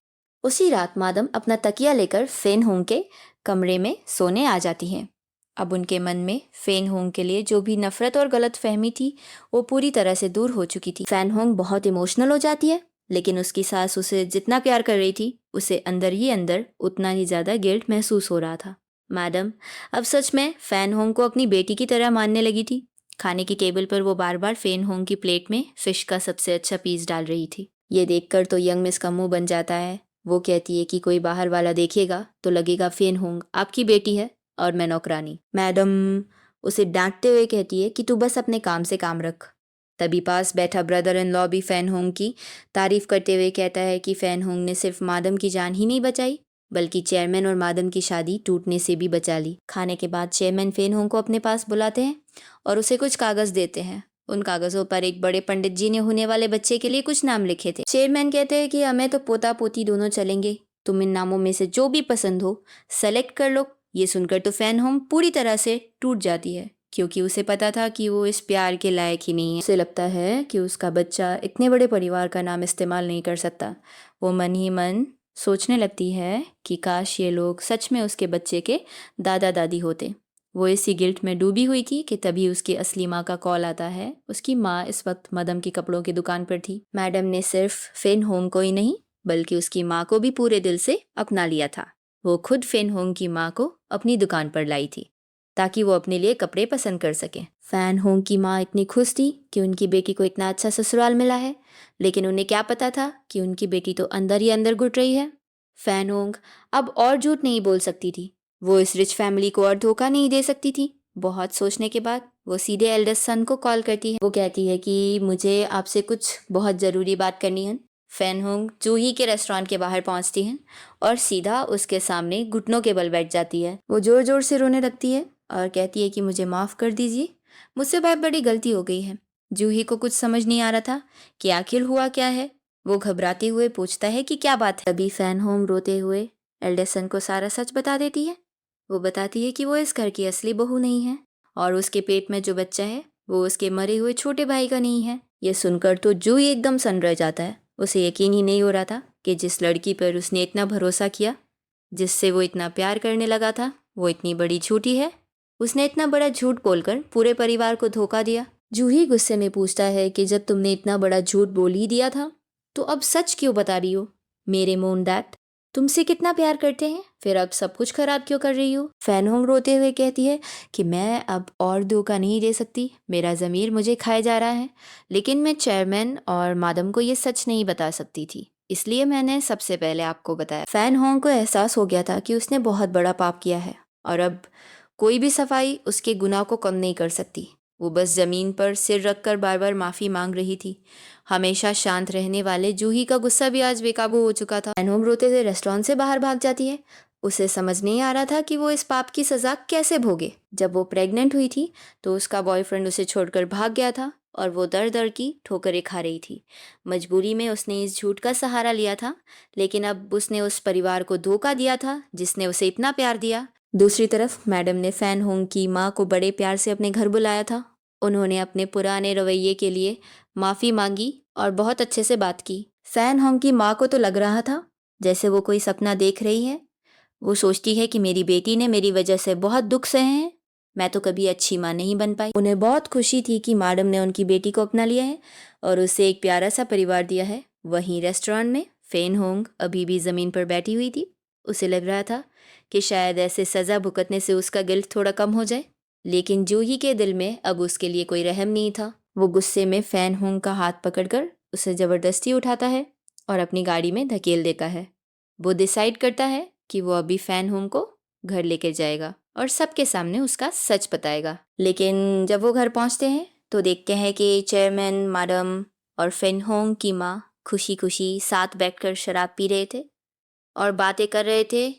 उसी रात मैडम अपना तकिया लेकर फेन होंग के कमरे में सोने आ जाती हैं। अब उनके मन में फैन होंग के लिए जो भी नफरत और गलत फहमी थी वो पूरी तरह से दूर हो चुकी थी। फैन होंग बहुत इमोशनल हो जाती है, लेकिन उसकी सास उसे जितना प्यार कर रही थी उसे अंदर ही अंदर उतना ही ज़्यादा गिल्ट महसूस हो रहा था। मैडम अब सच में फैन होंग को अपनी बेटी की तरह मानने लगी थी। खाने की टेबल पर वो बार बार फैन होंग की प्लेट में फिश का सबसे अच्छा पीस डाल रही थी। ये देखकर तो यंग मिस का मुंह बन जाता है। वो कहती है कि कोई बाहर वाला देखेगा तो लगेगा फेन होंग आपकी बेटी है और मैं नौकरानी। मैडम उसे डांटते हुए कहती है कि तू बस अपने काम से काम रख। तभी पास बैठा ब्रदर इन लॉ भी फैन होंग की तारीफ करते हुए कहता है कि फैन होंग ने सिर्फ मादम की जान ही नहीं बचाई बल्कि चेयरमैन और मादम की शादी टूटने से भी बचा ली। खाने के बाद चेयरमैन फैन होंग को अपने पास बुलाते हैं और उसे कुछ कागज देते हैं। उन कागजों पर एक बड़े पंडित जी ने होने वाले बच्चे के लिए कुछ नाम लिखे थे। चेयरमैन कहते हैं कि हमें तो पोता पोती दोनों चलेंगे, तुम इन नामों में से जो भी पसंद हो सेलेक्ट कर लो। ये सुनकर तो फैन होम पूरी तरह से टूट जाती है क्योंकि उसे पता था कि वो इस प्यार के लायक ही नहीं है। उसे लगता है कि उसका बच्चा इतने बड़े परिवार का नाम इस्तेमाल नहीं कर सकता। वो मन ही मन सोचने लगती है कि काश ये लोग सच में उसके बच्चे के दादा दादी होते। वो इसी गिल्ट में डूबी हुई थी कि तभी उसकी असली माँ का कॉल आता है। उसकी माँ इस वक्त मदम की कपड़ों की दुकान पर थी। मैडम ने सिर्फ फेन होंग को ही नहीं बल्कि उसकी माँ को भी पूरे दिल से अपना लिया था। वो खुद फेन होंग की माँ को अपनी दुकान पर लाई थी ताकि वो अपने लिए कपड़े पसंद कर सके। फैन होंग की माँ इतनी खुश थी कि उनकी बेटी को इतना अच्छा ससुराल मिला है, लेकिन उन्हें क्या पता था कि उनकी बेटी तो अंदर ही अंदर घुट रही है। फैन होंग अब और झूठ नहीं बोल सकती थी। वो इस रिच फैमिली को और धोखा नहीं दे सकती थी। बहुत सोचने के बाद वो सीधे एल्डेस्ट सन को कॉल करती है। वो कहती है कि मुझे आपसे कुछ बहुत ज़रूरी बात करनी है। फैन होंग जूही के रेस्टोरेंट के बाहर पहुंचती हैं और सीधा उसके सामने घुटनों के बल बैठ जाती है। वो ज़ोर ज़ोर से रोने लगती है और कहती है कि मुझे माफ़ कर दीजिए, मुझसे बहुत बड़ी गलती हो गई है। जूही को कुछ समझ नहीं आ रहा था कि आखिर हुआ क्या है। वो घबराते हुए पूछता है कि क्या बात है। तभी फैन होंग रोते हुए एल्डेसन को सारा सच बता देती है। वो बताती है कि वो इस घर की असली बहू नहीं है और उसके पेट में जो बच्चा है वो उसके मरे हुए छोटे भाई का नहीं है। ये सुनकर तो जूही एकदम सन रह जाता है। उसे यकीन ही नहीं हो रहा था कि जिस लड़की पर उसने इतना भरोसा किया, जिससे वो इतना प्यार करने लगा था, वो इतनी बड़ी झूठी है। उसने इतना बड़ा झूठ बोलकर पूरे परिवार को धोखा दिया। जूही गुस्से में पूछता है कि जब तुमने इतना बड़ा झूठ बोल ही दिया था तो अब सच क्यों बता रही हो। मेरे मोन डैड तुमसे कितना प्यार करते हैं, फिर अब सब कुछ खराब क्यों कर रही हो। फैन होंग रोते हुए कहती है कि मैं अब और धोखा नहीं दे सकती, मेरा ज़मीर मुझे खाए जा रहा है, लेकिन मैं चेयरमैन और मादम को ये सच नहीं बता सकती थी, इसलिए मैंने सबसे पहले आपको बताया। फैन होंग को एहसास हो गया था कि उसने बहुत बड़ा पाप किया है और अब कोई भी सफाई उसके गुनाह को कम नहीं कर सकती। वो बस ज़मीन पर सिर रखकर बार बार माफ़ी मांग रही थी। हमेशा शांत रहने वाले जूही का गुस्सा भी आज बेकाबू हो चुका था। फैन होंग रोते हुए रेस्टोरेंट से बाहर भाग जाती है। उसे समझ नहीं आ रहा था कि वो इस पाप की सज़ा कैसे भोगे। जब वो प्रेग्नेंट हुई थी तो उसका बॉयफ्रेंड उसे छोड़कर भाग गया था और वो दर दर की ठोकरें खा रही थी। मजबूरी में उसने इस झूठ का सहारा लिया था, लेकिन अब उसने उस परिवार को धोखा दिया था जिसने उसे इतना प्यार दिया। दूसरी तरफ मैडम ने फैन होंग की माँ को बड़े प्यार से अपने घर बुलाया था। उन्होंने अपने पुराने रवैये के लिए माफ़ी मांगी और बहुत अच्छे से बात की। फैन होंग की माँ को तो लग रहा था जैसे वो कोई सपना देख रही है। वो सोचती है कि मेरी बेटी ने मेरी वजह से बहुत दुख सहे हैं, मैं तो कभी अच्छी माँ नहीं बन पाई। उन्हें बहुत खुशी थी कि मैडम ने उनकी बेटी को अपना लिया है और उसे एक प्यारा सा परिवार दिया है। वहीं रेस्टोरेंट में फैन होंग अभी भी ज़मीन पर बैठी हुई थी। उसे लग रहा था कि शायद ऐसे सज़ा भुगतने से उसका गिल्ट थोड़ा कम हो जाए, लेकिन जूही के दिल में अब उसके लिए कोई रहम नहीं था। वो गुस्से में फैन होंग का हाथ पकड़कर उसे ज़बरदस्ती उठाता है और अपनी गाड़ी में धकेल देता है। वो डिसाइड करता है कि वो अभी फैन होंग को घर लेकर जाएगा और सबके सामने उसका सच बताएगा। लेकिन जब वो घर पहुंचते हैं तो देखते हैं कि चेयरमैन, मैडम और फैन होंग की माँ खुशी खुशी साथ बैठकर शराब पी रहे थे और बातें कर रहे थे।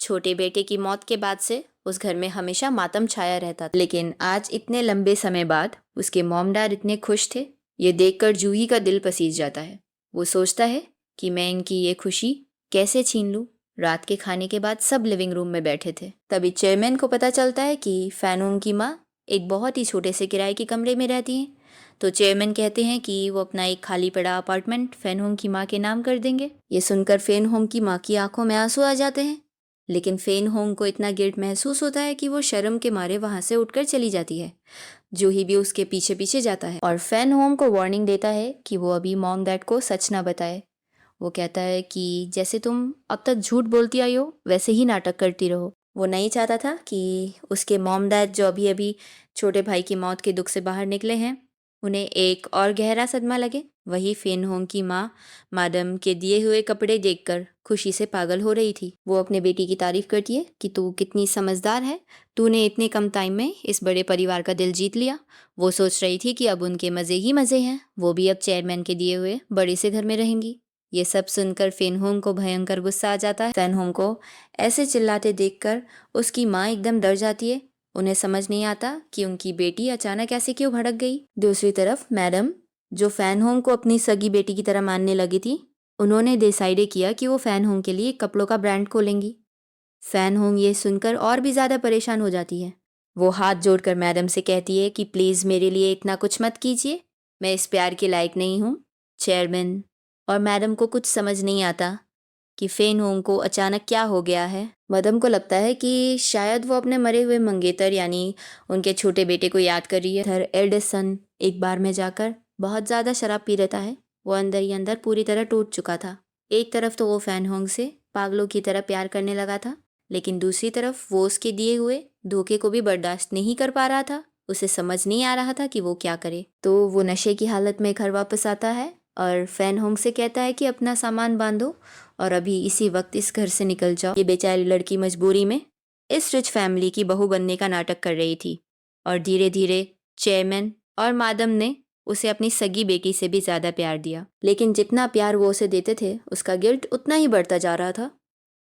छोटे बेटे की मौत के बाद से उस घर में हमेशा मातम छाया रहता था, लेकिन आज इतने लंबे समय बाद उसके मॉम डैड इतने खुश थे। ये देखकर जूही का दिल पसीज जाता है। वो सोचता है कि मैं इनकी ये खुशी कैसे छीन लूँ। रात के खाने के बाद सब लिविंग रूम में बैठे थे। तभी चेयरमैन को पता चलता है कि फैनोंग की माँ एक बहुत ही छोटे से किराए के कमरे में रहती हैं। तो चेयरमैन कहते हैं कि वो अपना एक खाली पड़ा अपार्टमेंट फैनहोंग की माँ के नाम कर देंगे। ये सुनकर फैनहोंग की माँ की आंखों में आंसू आ जाते हैं, लेकिन फैनहोंग को इतना गिल्ट महसूस होता है कि वो शर्म के मारे वहाँ से उठकर चली जाती है। जूही भी उसके पीछे पीछे जाता है और फैनहोंग को वार्निंग देता है कि वो अभी मॉम डैड को सच ना बताए। वो कहता है कि जैसे तुम अब तक झूठ बोलती आई हो वैसे ही नाटक करती रहो। वो नहीं चाहता था कि उसके मॉम डैड जो अभी अभी छोटे भाई की मौत के दुख से बाहर निकले हैं, उन्हें एक और गहरा सदमा लगे। वही फेन होंग की माँ मैडम के दिए हुए कपड़े देखकर खुशी से पागल हो रही थी। वो अपने बेटी की तारीफ करती है कि तू कितनी समझदार है, तूने इतने कम टाइम में इस बड़े परिवार का दिल जीत लिया। वो सोच रही थी कि अब उनके मज़े ही मज़े हैं, वो भी अब चेयरमैन के दिए हुए बड़े से घर में रहेंगी। ये सब सुनकर फेन होंग को भयंकर गुस्सा आ जाता है। फेन होंग को ऐसे चिल्लाते देखकर उसकी माँ एकदम डर जाती है। उन्हें समझ नहीं आता कि उनकी बेटी अचानक ऐसे क्यों भड़क गई। दूसरी तरफ मैडम, जो फैन होंग को अपनी सगी बेटी की तरह मानने लगी थी, उन्होंने डिसाइड किया कि वो फैन होंग के लिए कपड़ों का ब्रांड खोलेंगी। फैन होंग ये सुनकर और भी ज़्यादा परेशान हो जाती है। वो हाथ जोड़कर मैडम से कहती है कि प्लीज़ मेरे लिए इतना कुछ मत कीजिए, मैं इस प्यार के लायक नहीं हूँ। चेयरमैन और मैडम को कुछ समझ नहीं आता कि फेन होंग को अचानक क्या हो गया है। मदम को लगता है कि शायद वो अपने मरे हुए मंगेतर यानी उनके छोटे बेटे को याद कर रही है। इधर एल्डेस्ट सन एक बार में जाकर बहुत ज़्यादा शराब पी रहता है। वो अंदर ही अंदर पूरी तरह टूट चुका था। एक तरफ तो वो फैन होंग से पागलों की तरह प्यार करने लगा था, लेकिन दूसरी तरफ वो उसके दिए हुए धोखे को भी बर्दाश्त नहीं कर पा रहा था। उसे समझ नहीं आ रहा था कि वो क्या करे। तो वो नशे की हालत में घर वापस आता है और फैन होंग से कहता है कि अपना सामान बांधो और अभी इसी वक्त इस घर से निकल जाओ। ये बेचारी लड़की मजबूरी में इस रिच फैमिली की बहू बनने का नाटक कर रही थी और धीरे धीरे चेयरमैन और मादम ने उसे अपनी सगी बेटी से भी ज़्यादा प्यार दिया। लेकिन जितना प्यार वो उसे देते थे, उसका गिल्ट उतना ही बढ़ता जा रहा था।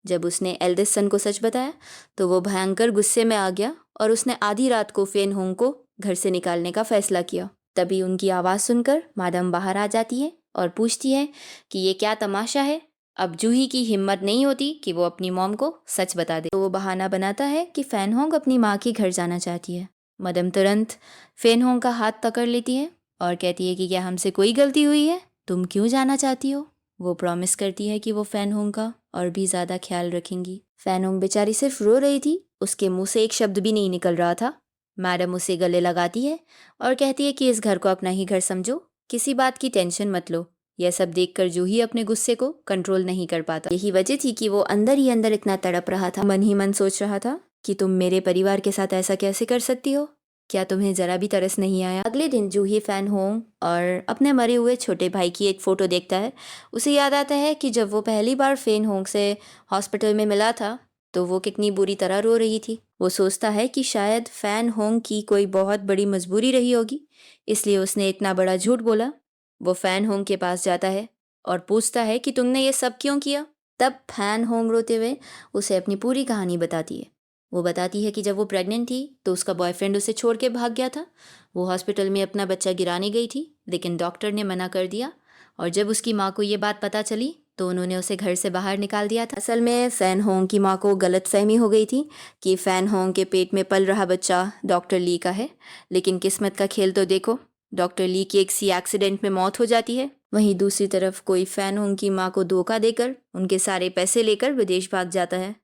जब उसने एल्डेस्ट सन को सच बताया तो वो भयंकर गुस्से में आ गया और उसने आधी रात को फेन होंग को घर से निकालने का फैसला किया। तभी उनकी आवाज़ सुनकर मादम बाहर आ जाती है और पूछती है कि ये क्या तमाशा है। अब जूही की हिम्मत नहीं होती कि वो अपनी मॉम को सच बता दे, तो वो बहाना बनाता है कि फैन होंग अपनी माँ के घर जाना चाहती है। मदम तुरंत फैन होंग का हाथ पकड़ लेती है और कहती है कि क्या हमसे कोई गलती हुई है, तुम क्यों जाना चाहती हो। वो प्रॉमिस करती है कि वो फैन होंग का और भी ज़्यादा ख्याल रखेंगी। फैन होंग बेचारी सिर्फ रो रही थी, उसके मुंह से एक शब्द भी नहीं निकल रहा था। मैडम उसे गले लगाती है और कहती है कि इस घर को अपना ही घर समझो, किसी बात की टेंशन मत लो। यह सब देखकर जूही अपने गुस्से को कंट्रोल नहीं कर पाता। यही वजह थी कि वो अंदर ही अंदर इतना तड़प रहा था, मन ही मन सोच रहा था कि तुम मेरे परिवार के साथ ऐसा कैसे कर सकती हो, क्या तुम्हें जरा भी तरस नहीं आया। अगले दिन जूही फैन होंग और अपने मरे हुए छोटे भाई की एक फ़ोटो देखता है। उसे याद आता है कि जब वो पहली बार फैन होंग से हॉस्पिटल में मिला था तो वो कितनी बुरी तरह रो रही थी। वो सोचता है कि शायद फैन होंग की कोई बहुत बड़ी मजबूरी रही होगी, इसलिए उसने इतना बड़ा झूठ बोला। वो फैन होंग के पास जाता है और पूछता है कि तुमने ये सब क्यों किया। तब फैन होंग रोते हुए उसे अपनी पूरी कहानी बताती है। वो बताती है कि जब वो प्रेग्नेंट थी तो उसका बॉयफ्रेंड उसे छोड़ के भाग गया था। वो हॉस्पिटल में अपना बच्चा गिराने गई थी, लेकिन डॉक्टर ने मना कर दिया और जब उसकी माँ को ये बात पता चली तो उन्होंने उसे घर से बाहर निकाल दिया था। असल में फैन होंग की माँ को गलतफहमी हो गई थी कि फैन होंग के पेट में पल रहा बच्चा डॉक्टर ली का है, लेकिन किस्मत का खेल तो देखो, डॉक्टर ली की एक सी एक्सीडेंट में मौत हो जाती है। वहीं दूसरी तरफ कोई फैन होंग की माँ को धोखा देकर उनके सारे पैसे लेकर विदेश भाग जाता है।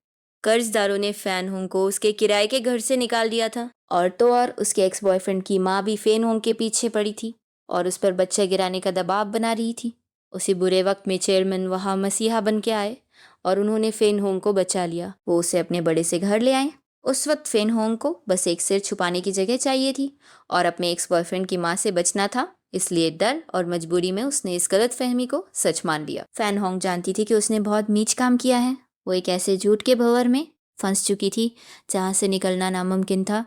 कर्जदारों ने फैन होंग को उसके किराए के घर से निकाल दिया था और तो और उसके एक्स बॉयफ्रेंड की माँ भी फैन होंग के पीछे पड़ी थी और उस पर बच्चा गिराने का दबाव बना रही थी। उसी बुरे वक्त में चेयरमैन वहाँ मसीहा बन के आए और उन्होंने फैन होंग को बचा लिया। वो उसे अपने बड़े से घर ले आए। उस वक्त फैन होंग को बस एक सिर छुपाने की जगह चाहिए थी और अपने एक्स बॉयफ्रेंड की माँ से बचना था, इसलिए डर और मजबूरी में उसने इस गलत फहमी को सच मान लिया। फैन होंग जानती थी कि उसने बहुत नीच काम किया है। वो एक ऐसे झूठ के भंवर में फंस चुकी थी जहाँ से निकलना नामुमकिन था।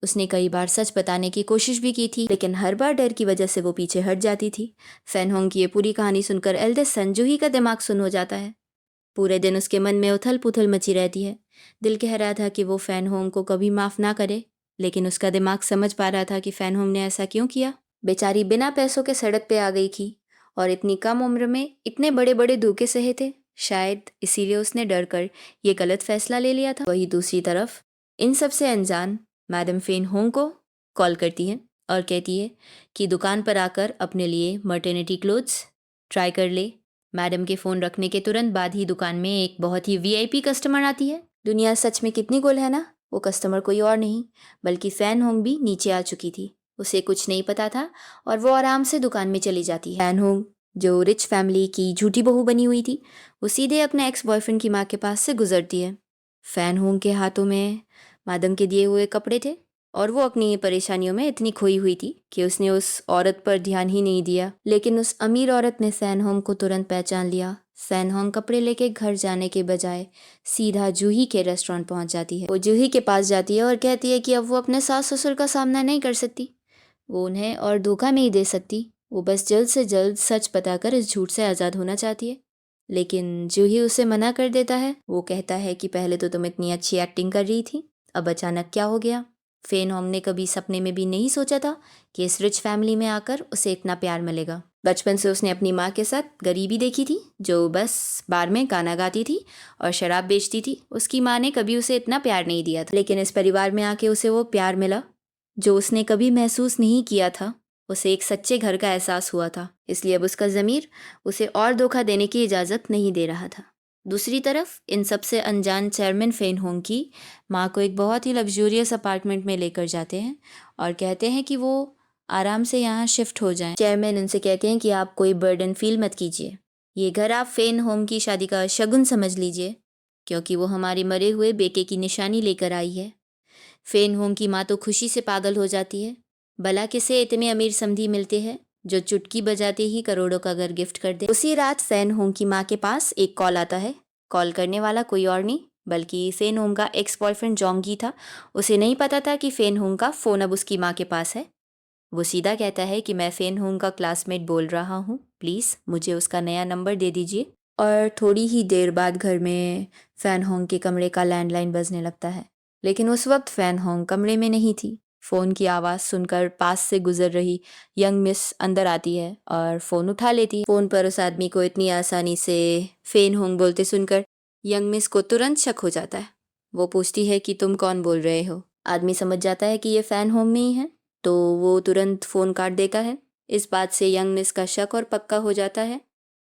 उसने कई बार सच बताने की कोशिश भी की थी, लेकिन हर बार डर की वजह से वो पीछे हट जाती थी। फैन होंग की ये पूरी कहानी सुनकर एल्डेस्ट सन जूही का दिमाग सुन्न हो जाता है। पूरे दिन उसके मन में उथल पुथल मची रहती है। दिल कह रहा था कि वो फैन होंग को कभी माफ़ ना करे, लेकिन उसका दिमाग समझ पा रहा था कि फैन होंग ने ऐसा क्यों किया। बेचारी बिना पैसों के सड़क पे आ गई थी और इतनी कम उम्र में इतने बड़े बड़े धोखे सहे थे, शायद इसीलिए उसने डर कर ये गलत फैसला ले लिया था। वही दूसरी तरफ इन सब से अनजान मैडम फैन होंग को कॉल करती है और कहती है कि दुकान पर आकर अपने लिए मर्टर्निटी क्लोथ्स ट्राई कर ले। मैडम के फ़ोन रखने के तुरंत बाद ही दुकान में एक बहुत ही वीआईपी कस्टमर आती है। दुनिया सच में कितनी गुल है ना। वो कस्टमर कोई और नहीं बल्कि फैन होंग भी नीचे आ चुकी थी। उसे कुछ नहीं पता था और वो आराम से दुकान में चली जाती है। फैन होंग जो रिच फैमिली की झूठी बहू बनी हुई थी, वो सीधे अपने एक्स बॉयफ्रेंड की माँ के पास से गुजरती है। फैन होंग के हाथों में मैडम के दिए हुए कपड़े थे और वो अपनी परेशानियों में इतनी खोई हुई थी कि उसने उस औरत पर ध्यान ही नहीं दिया। लेकिन उस अमीर औरत ने सैनहोंग को तुरंत पहचान लिया। सैनहोंग कपड़े लेके घर जाने के बजाय सीधा जूही के रेस्टोरेंट पहुंच जाती है। वो जूही के पास जाती है और कहती है कि अब वो अपने सास ससुर का सामना नहीं कर सकती, वो उन्हें और धोखा नहीं दे सकती। वो बस जल्द से जल्द सच बताकर इस झूठ से आज़ाद होना चाहती है। लेकिन जूही उसे मना कर देता है। वो कहता है कि पहले तो तुम इतनी अच्छी एक्टिंग कर रही थी, अब अचानक क्या हो गया। फेन होंग ने कभी सपने में भी नहीं सोचा था कि इस रिच फैमिली में आकर उसे इतना प्यार मिलेगा। बचपन से उसने अपनी माँ के साथ गरीबी देखी थी, जो बस बार में गाना गाती थी और शराब बेचती थी। उसकी माँ ने कभी उसे इतना प्यार नहीं दिया था, लेकिन इस परिवार में आके उसे वो प्यार मिला जो उसने कभी महसूस नहीं किया था। उसे एक सच्चे घर का एहसास हुआ था, इसलिए अब उसका ज़मीर उसे और धोखा देने की इजाज़त नहीं दे रहा था। दूसरी तरफ इन सबसे अनजान चेयरमैन फेन होंग की माँ को एक बहुत ही लग्जूरियस अपार्टमेंट में लेकर जाते हैं और कहते हैं कि वो आराम से यहाँ शिफ्ट हो जाएं। चेयरमैन उनसे कहते हैं कि आप कोई बर्डन फील मत कीजिए, ये घर आप फेन होंग की शादी का शगुन समझ लीजिए, क्योंकि वो हमारे मरे हुए बेटे की निशानी लेकर आई है। फेन होंग की माँ तो खुशी से पागल हो जाती है। भला किसे इतने अमीर समधी मिलते हैं जो चुटकी बजाते ही करोड़ों का घर गिफ्ट कर दे। उसी रात फेन होंग की माँ के पास एक कॉल आता है। कॉल करने वाला कोई और नहीं बल्कि फेन होंग का एक्स बॉयफ्रेंड जोंगी था। उसे नहीं पता था कि फेन होंग का फ़ोन अब उसकी माँ के पास है। वो सीधा कहता है कि मैं फेन होंग का क्लासमेट बोल रहा हूँ, प्लीज़ मुझे उसका नया नंबर दे दीजिए। और थोड़ी ही देर बाद घर में फ़ैन होंग के कमरे का लैंडलाइन बजने लगता है, लेकिन उस वक्त फ़ैन होंग कमरे में नहीं थी। फ़ोन की आवाज़ सुनकर पास से गुजर रही यंग मिस अंदर आती है और फ़ोन उठा लेती है। फ़ोन पर उस आदमी को इतनी आसानी से फ़ेन होंग बोलते सुनकर यंग मिस को तुरंत शक हो जाता है। वो पूछती है कि तुम कौन बोल रहे हो। आदमी समझ जाता है कि ये फ़ैन होंग नहीं है, तो वो तुरंत फ़ोन काट देता है। इस बात से यंग मिस का शक और पक्का हो जाता है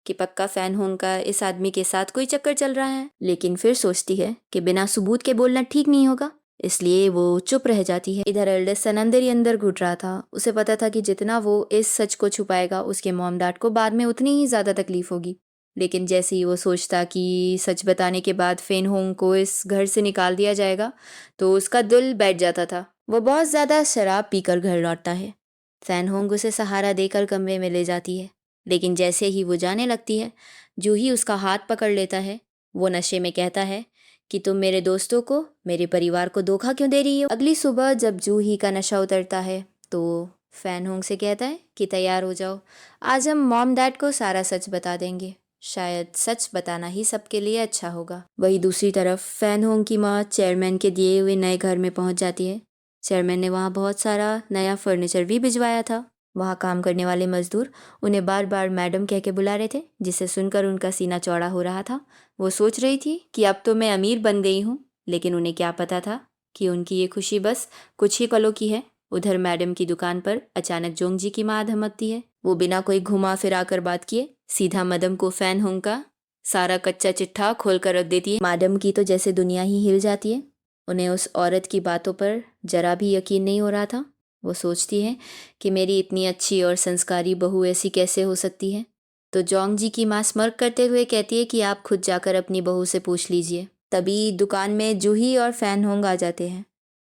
कि पक्का फ़ैन होंग का इस आदमी के साथ कोई चक्कर चल रहा है। लेकिन फिर सोचती है कि बिना सबूत के बोलना ठीक नहीं होगा, इसलिए वो चुप रह जाती है। इधर एल्डेस्ट सन अंदर ही अंदर घुट रहा था। उसे पता था कि जितना वो इस सच को छुपाएगा उसके मॉम डैड को बाद में उतनी ही ज़्यादा तकलीफ होगी। लेकिन जैसे ही वो सोचता कि सच बताने के बाद फ़ेन होंग को इस घर से निकाल दिया जाएगा, तो उसका दिल बैठ जाता था। वो बहुत ज़्यादा शराब पीकर घर लौटता है। फ़ैन होंग उसे सहारा देकर कमरे में ले जाती है, लेकिन जैसे ही वो जाने लगती है, जूही उसका हाथ पकड़ लेता है। वो नशे में कहता है कि तुम मेरे दोस्तों को, मेरे परिवार को धोखा क्यों दे रही हो। अगली सुबह जब जूही का नशा उतरता है तो फ़ैन होंग से कहता है कि तैयार हो जाओ, आज हम मॉम डैड को सारा सच बता देंगे। शायद सच बताना ही सबके लिए अच्छा होगा। वही दूसरी तरफ फ़ैन होंग की माँ चेयरमैन के दिए हुए नए घर में पहुंच जाती है। चेयरमैन ने वहाँ बहुत सारा नया फर्नीचर भी भिजवाया था। वहाँ काम करने वाले मजदूर उन्हें बार बार मैडम कह के बुला रहे थे, जिसे सुनकर उनका सीना चौड़ा हो रहा था। वो सोच रही थी कि अब तो मैं अमीर बन गई हूँ, लेकिन उन्हें क्या पता था कि उनकी ये खुशी बस कुछ ही पलों की है। उधर मैडम की दुकान पर अचानक जोंगजी की माँ धमकती है। वो बिना कोई घुमा फिरा कर बात किए सीधा मदम को फ़ैन होंग का सारा कच्चा चिट्ठा खोल कर रख देती है। मैडम की तो जैसे दुनिया ही हिल जाती है। उन्हें उस औरत की बातों पर जरा भी यकीन नहीं हो रहा था। वो सोचती है कि मेरी इतनी अच्छी और संस्कारी बहू ऐसी कैसे हो सकती है। तो जोंगजी की माँ स्मर्क करते हुए कहती है कि आप खुद जाकर अपनी बहू से पूछ लीजिए। तभी दुकान में जूही और फ़ैन होंग आ जाते हैं।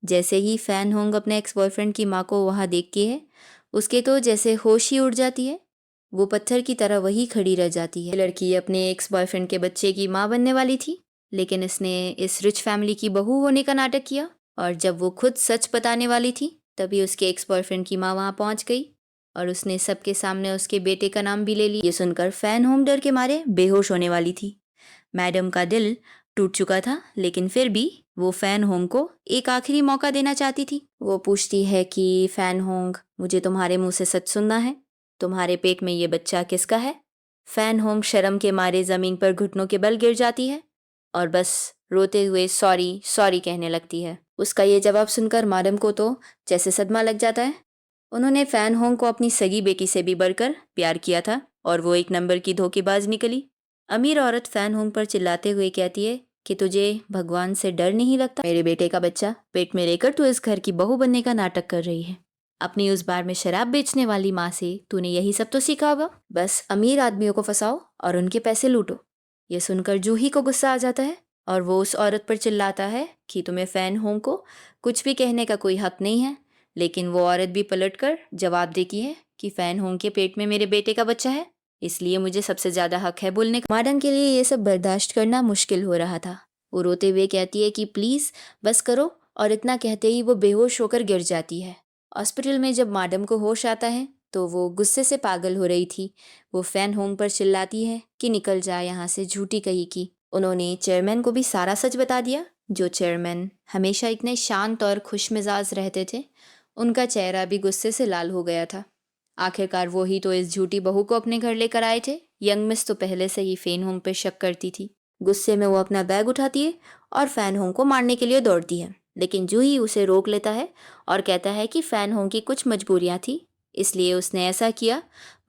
जैसे ही फ़ैन होंग अपने एक्स बॉयफ्रेंड की माँ को वहाँ देखती है, उसके तो जैसे होश ही उड़ जाती है। वो पत्थर की तरह वही खड़ी रह जाती है। लड़की अपने एक्स बॉयफ्रेंड के बच्चे की माँ बनने वाली थी, लेकिन इसने इस रिच फैमिली की बहू होने का नाटक किया। और जब वो खुद सच बताने वाली थी, तभी उसके एक्स बॉयफ्रेंड की माँ वहाँ पहुँच गई और उसने सबके सामने उसके बेटे का नाम भी ले लिया। ये सुनकर फ़ैन होंग डर के मारे बेहोश होने वाली थी। मैडम का दिल टूट चुका था, लेकिन फिर भी वो फ़ैन होंग को एक आखिरी मौका देना चाहती थी। वो पूछती है कि फ़ैन होंग, मुझे तुम्हारे मुंह से सच सुनना है, तुम्हारे पेट में ये बच्चा किसका है। फ़ैन होंग शर्म के मारे ज़मीन पर घुटनों के बल गिर जाती है और बस रोते हुए सॉरी सॉरी कहने लगती है। उसका ये जवाब सुनकर मैडम को तो जैसे सदमा लग जाता है। उन्होंने फ़ैन होंग को अपनी सगी बेटी से भी बढ़कर प्यार किया था और वो एक नंबर की धोखेबाज निकली। अमीर औरत फ़ैन होंग पर चिल्लाते हुए कहती है कि तुझे भगवान से डर नहीं लगता। मेरे बेटे का बच्चा पेट में लेकर तू इस घर की बहू बनने का नाटक कर रही है। अपनी उस बार में शराब बेचने वाली माँ से तूने यही सब तो सीखा होगा, बस अमीर आदमियों को फंसाओ और उनके पैसे लूटो। ये सुनकर जूही को गुस्सा आ जाता है और वो उस औरत पर चिल्लाता है कि तुम्हें फैन होंग को कुछ भी कहने का कोई हक नहीं है। लेकिन वो औरत भी पलटकर जवाब देती है कि फैन होंग के पेट में मेरे बेटे का बच्चा है, इसलिए मुझे सबसे ज़्यादा हक है बोलने का। माडम के लिए ये सब बर्दाश्त करना मुश्किल हो रहा था। वो रोते हुए कहती है कि प्लीज़ बस करो, और इतना कहते ही वो बेहोश होकर गिर जाती है। हॉस्पिटल में जब माडम को होश आता है तो वो गुस्से से पागल हो रही थी। वो फैन होंग पर चिल्लाती है कि निकल जा यहाँ से, झूठी कही की। उन्होंने चेयरमैन को भी सारा सच बता दिया। जो चेयरमैन हमेशा इतने शांत और खुशमिजाज रहते थे, उनका चेहरा भी गुस्से से लाल हो गया था। आखिरकार वो ही तो इस झूठी बहू को अपने घर लेकर आए थे। यंग मिस तो पहले से ही फैन होंग पर शक करती थी। गुस्से में वो अपना बैग उठाती है और फैन होंग को मारने के लिए दौड़ती है, लेकिन जूही उसे रोक लेता है और कहता है कि फैन होंग की कुछ मजबूरियां थी, इसलिए उसने ऐसा किया।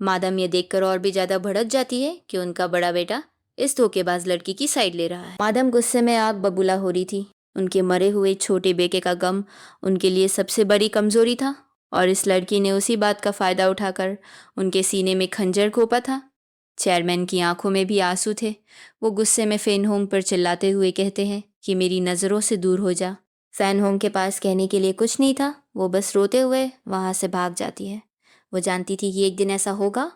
मादम ये देखकर और भी ज़्यादा भड़क जाती है कि उनका बड़ा बेटा इस धोखेबाज लड़की की साइड ले रहा है। मादम गुस्से में आग बबूला हो रही थी। उनके मरे हुए छोटे बेटे का गम उनके लिए सबसे बड़ी कमजोरी था, और इस लड़की ने उसी बात का फ़ायदा उठाकर उनके सीने में खंजर घोंपा था। चेयरमैन की आंखों में भी आंसू थे। वो गुस्से में फैन होंग पर चिल्लाते हुए कहते हैं कि मेरी नज़रों से दूर हो जा। फैन होंग के पास कहने के लिए कुछ नहीं था। वो बस रोते हुए वहाँ से भाग जाती है। वो जानती थी कि एक दिन ऐसा होगा,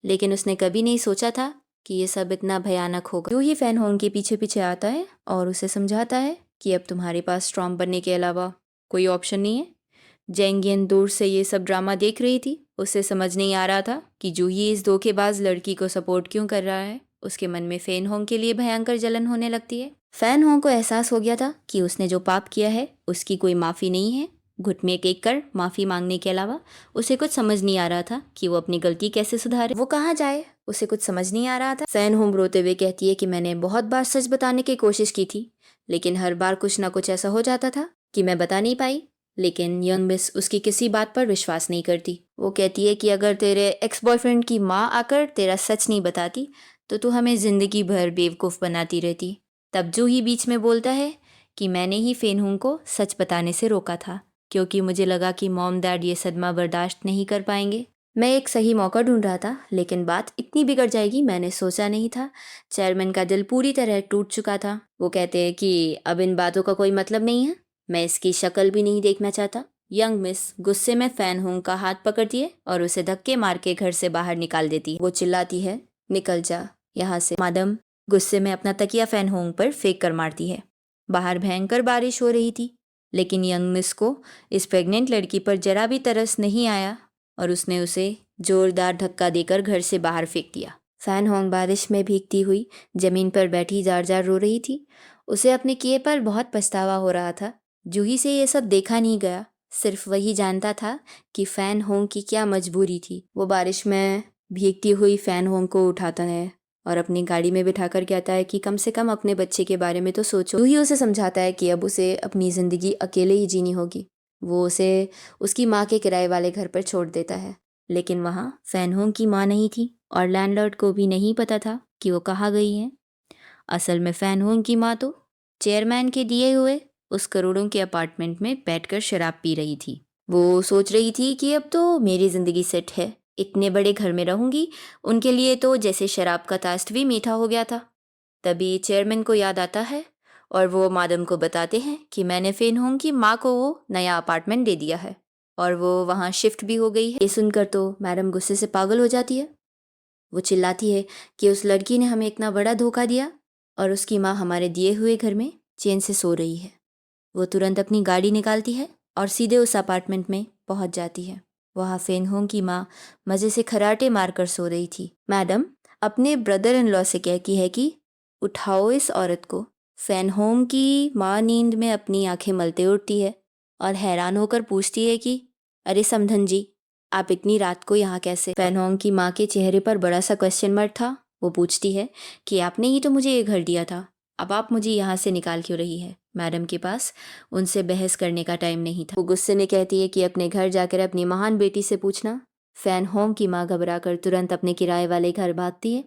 लेकिन उसने कभी नहीं सोचा था कि ये सब इतना भयानक होगा। जो ही फैन होंग के पीछे पीछे आता है और उसे समझाता है कि अब तुम्हारे पास स्ट्रॉन्ग बनने के अलावा कोई ऑप्शन नहीं है। जेंगियन दूर से ये सब ड्रामा देख रही थी। उसे समझ नहीं आ रहा था कि जूही इस धोखेबाज लड़की को सपोर्ट क्यों कर रहा है। उसके मन में फैन होंग के लिए भयंकर जलन होने लगती है। फैन होंग को एहसास हो गया था कि उसने जो पाप किया है उसकी कोई माफ़ी नहीं है। घुटने टेक कर माफ़ी मांगने के अलावा उसे कुछ समझ नहीं आ रहा था कि वो अपनी गलती कैसे सुधारे, वो कहाँ जाए, उसे कुछ समझ नहीं आ रहा था। फैन होंग रोते हुए कहती है कि मैंने बहुत बार सच बताने की कोशिश की थी, लेकिन हर बार कुछ ना कुछ ऐसा हो जाता था कि मैं बता नहीं पाई। लेकिन यंग मिस उसकी किसी बात पर विश्वास नहीं करती। वो कहती है कि अगर तेरे एक्स बॉयफ्रेंड की माँ आकर तेरा सच नहीं बताती तो तू हमें ज़िंदगी भर बेवकूफ़ बनाती रहती। तब जूही बीच में बोलता है कि मैंने ही फैन होंग को सच बताने से रोका था, क्योंकि मुझे लगा कि मॉम डैड ये सदमा बर्दाश्त नहीं कर पाएंगे। मैं एक सही मौका ढूंढ रहा था, लेकिन बात इतनी बिगड़ जाएगी मैंने सोचा नहीं था। चेयरमैन का दिल पूरी तरह टूट चुका था। वो कहते हैं कि अब इन बातों का कोई मतलब नहीं है, मैं इसकी शक्ल भी नहीं देखना चाहता। यंग मिस गुस्से में फैन होंग का हाथ पकड़ती है और उसे धक्के मार के घर से बाहर निकाल देती है। वो चिल्लाती है, निकल जा यहाँ से। मादम गुस्से में अपना तकिया फैन होंग पर फेंक कर मारती है। बाहर भयंकर बारिश हो रही थी, लेकिन यंग मिस को इस प्रेग्नेंट लड़की पर जरा भी तरस नहीं आया और उसने उसे जोरदार धक्का देकर घर से बाहर फेंक दिया। फैन होंग बारिश में भीगती हुई जमीन पर बैठी जार जार रो रही थी। उसे अपने किए पर बहुत पछतावा हो रहा था। जूही से ये सब देखा नहीं गया, सिर्फ वही जानता था कि फैन होंग की क्या मजबूरी थी। वो बारिश में भीगती हुई फैन होंग को उठाता है और अपनी गाड़ी में बिठाकर कहता है कि कम से कम अपने बच्चे के बारे में तो सोचो। जूही उसे समझाता है कि अब उसे अपनी ज़िंदगी अकेले ही जीनी होगी। वो उसे उसकी माँ के किराए वाले घर पर छोड़ देता है, लेकिन वहाँ फैन होंग की माँ नहीं थी और लैंडलॉर्ड को भी नहीं पता था कि वो कहाँ गई है। असल में फैन होंग की माँ तो चेयरमैन के दिए हुए उस करोड़ों के अपार्टमेंट में बैठकर शराब पी रही थी। वो सोच रही थी कि अब तो मेरी ज़िंदगी सेट है, इतने बड़े घर में रहूंगी। उनके लिए तो जैसे शराब का तास्ट भी मीठा हो गया था। तभी चेयरमैन को याद आता है और वो मादम को बताते हैं कि मैंने फैन होंग की माँ को वो नया अपार्टमेंट दे दिया है और वो वहाँ शिफ्ट भी हो गई है। ये सुनकर तो मैडम गुस्से से पागल हो जाती है। वो चिल्लाती है कि उस लड़की ने हमें इतना बड़ा धोखा दिया और उसकी माँ हमारे दिए हुए घर में चैन से सो रही है। वो तुरंत अपनी गाड़ी निकालती है और सीधे उस अपार्टमेंट में पहुंच जाती है। वहाँ फैन होंग की माँ मज़े से खर्राटे मारकर सो रही थी। मैडम अपने ब्रदर इन लॉ से कहती है कि उठाओ इस औरत को। फैन होंग की माँ नींद में अपनी आंखें मलते उठती है और हैरान होकर पूछती है कि अरे समधन जी, आप इतनी रात को यहाँ कैसे? फैन होंग की माँ के चेहरे पर बड़ा सा क्वेश्चन मार्क था। वो पूछती है कि आपने ही तो मुझे ये घर दिया था, अब आप मुझे यहाँ से निकाल क्यों रही है? मैडम के पास उनसे बहस करने का टाइम नहीं था। वो गुस्से में कहती है कि अपने घर जाकर अपनी महान बेटी से पूछना। फैन होंग की माँ घबराकर तुरंत अपने किराए वाले घर भागती है।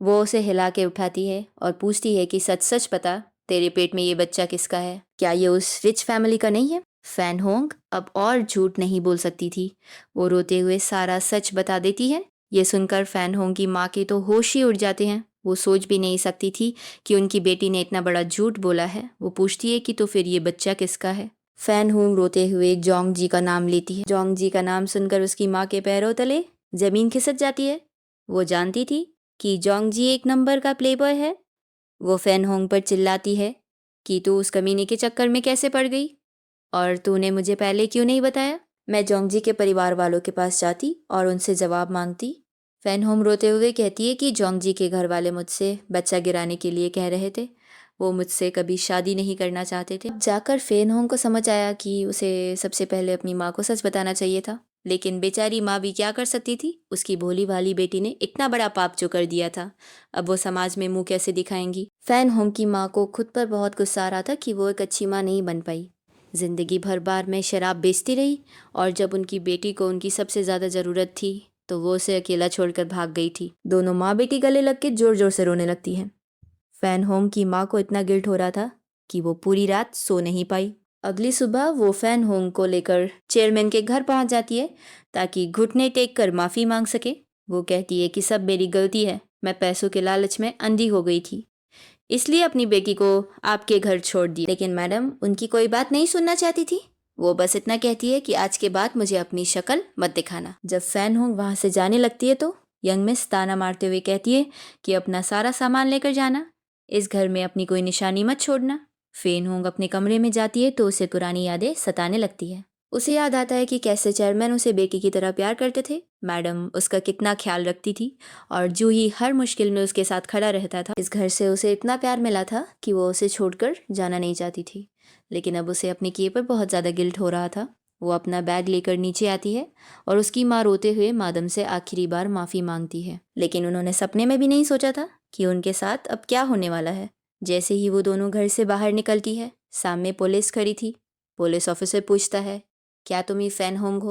वो उसे हिला के उठाती है और पूछती है कि सच सच बता, तेरे पेट में ये बच्चा किसका है? क्या ये उस रिच फैमिली का नहीं है? फैन होंग अब और झूठ नहीं बोल सकती थी। वो रोते हुए सारा सच बता देती है। ये सुनकर फैन होंग की माँ के तो होश ही उड़ जाते हैं। वो सोच भी नहीं सकती थी कि उनकी बेटी ने इतना बड़ा झूठ बोला है। वो पूछती है कि तो फिर ये बच्चा किसका है। फैन होंग रोते हुए जोंग जी का नाम लेती है। जोंग जी का नाम सुनकर उसकी माँ के पैरों तले जमीन खिसक जाती है। वो जानती थी कि जोंग जी एक नंबर का प्लेबॉय है। वो फैन होंग पर चिल्लाती है कि तू उस कमीने के चक्कर में कैसे पड़ गई और तूने मुझे पहले क्यों नहीं बताया। मैं जोंगजी के परिवार वालों के पास जाती और उनसे जवाब मांगती। फैन होम रोते हुए कहती है कि जोंगजी के घर वाले मुझसे बच्चा गिराने के लिए कह रहे थे। वो मुझसे कभी शादी नहीं करना चाहते थे। अब जाकर फैन होम को समझ आया कि उसे सबसे पहले अपनी माँ को सच बताना चाहिए था। लेकिन बेचारी माँ भी क्या कर सकती थी। उसकी भोली भाली बेटी ने इतना बड़ा पाप जो कर दिया था, अब वो समाज में मुंह कैसे दिखाएंगी। फैन होम की माँ को खुद पर बहुत गुस्सा आ रहा था कि वो एक अच्छी माँ नहीं बन पाई। जिंदगी भर बार में शराब बेचती रही और जब उनकी बेटी को उनकी सबसे ज़्यादा ज़रूरत थी तो वो उसे अकेला छोड़कर भाग गई थी। दोनों माँ बेटी गले लग के जोर जोर से रोने लगती हैं। फैन होम की माँ को इतना गिल्ट हो रहा था कि वो पूरी रात सो नहीं पाई। अगली सुबह वो फैन होम को लेकर चेयरमैन के घर पहुंच जाती है ताकि घुटने टेक कर माफ़ी मांग सके। वो कहती है कि सब मेरी गलती है, मैं पैसों के लालच में अंधी हो गई थी, इसलिए अपनी बेटी को आपके घर छोड़ दी। लेकिन मैडम उनकी कोई बात नहीं सुनना चाहती थी। वो बस इतना कहती है कि आज के बाद मुझे अपनी शक्ल मत दिखाना। जब फैन होंग वहाँ से जाने लगती है तो यंग मिस ताना मारते हुए कहती है कि अपना सारा सामान लेकर जाना, इस घर में अपनी कोई निशानी मत छोड़ना। फैन होंग अपने कमरे में जाती है तो उसे पुरानी यादें सताने लगती है। उसे याद आता है कि कैसे चेयरमैन उसे बेटी की तरह प्यार करते थे, मैडम उसका कितना ख्याल रखती थी और जूही हर मुश्किल में उसके साथ खड़ा रहता था। इस घर से उसे इतना प्यार मिला था कि वो उसे छोड़कर जाना नहीं चाहती थी। लेकिन अब उसे अपने किए पर बहुत ज़्यादा गिल्ट हो रहा था। वो अपना बैग लेकर नीचे आती है और उसकी माँ रोते हुए मादम से आखिरी बार माफ़ी मांगती है। लेकिन उन्होंने सपने में भी नहीं सोचा था कि उनके साथ अब क्या होने वाला है। जैसे ही वो दोनों घर से बाहर निकलती है, सामने पुलिस खड़ी थी। पुलिस ऑफिसर पूछता है, क्या तुम ही फैन होंग हो?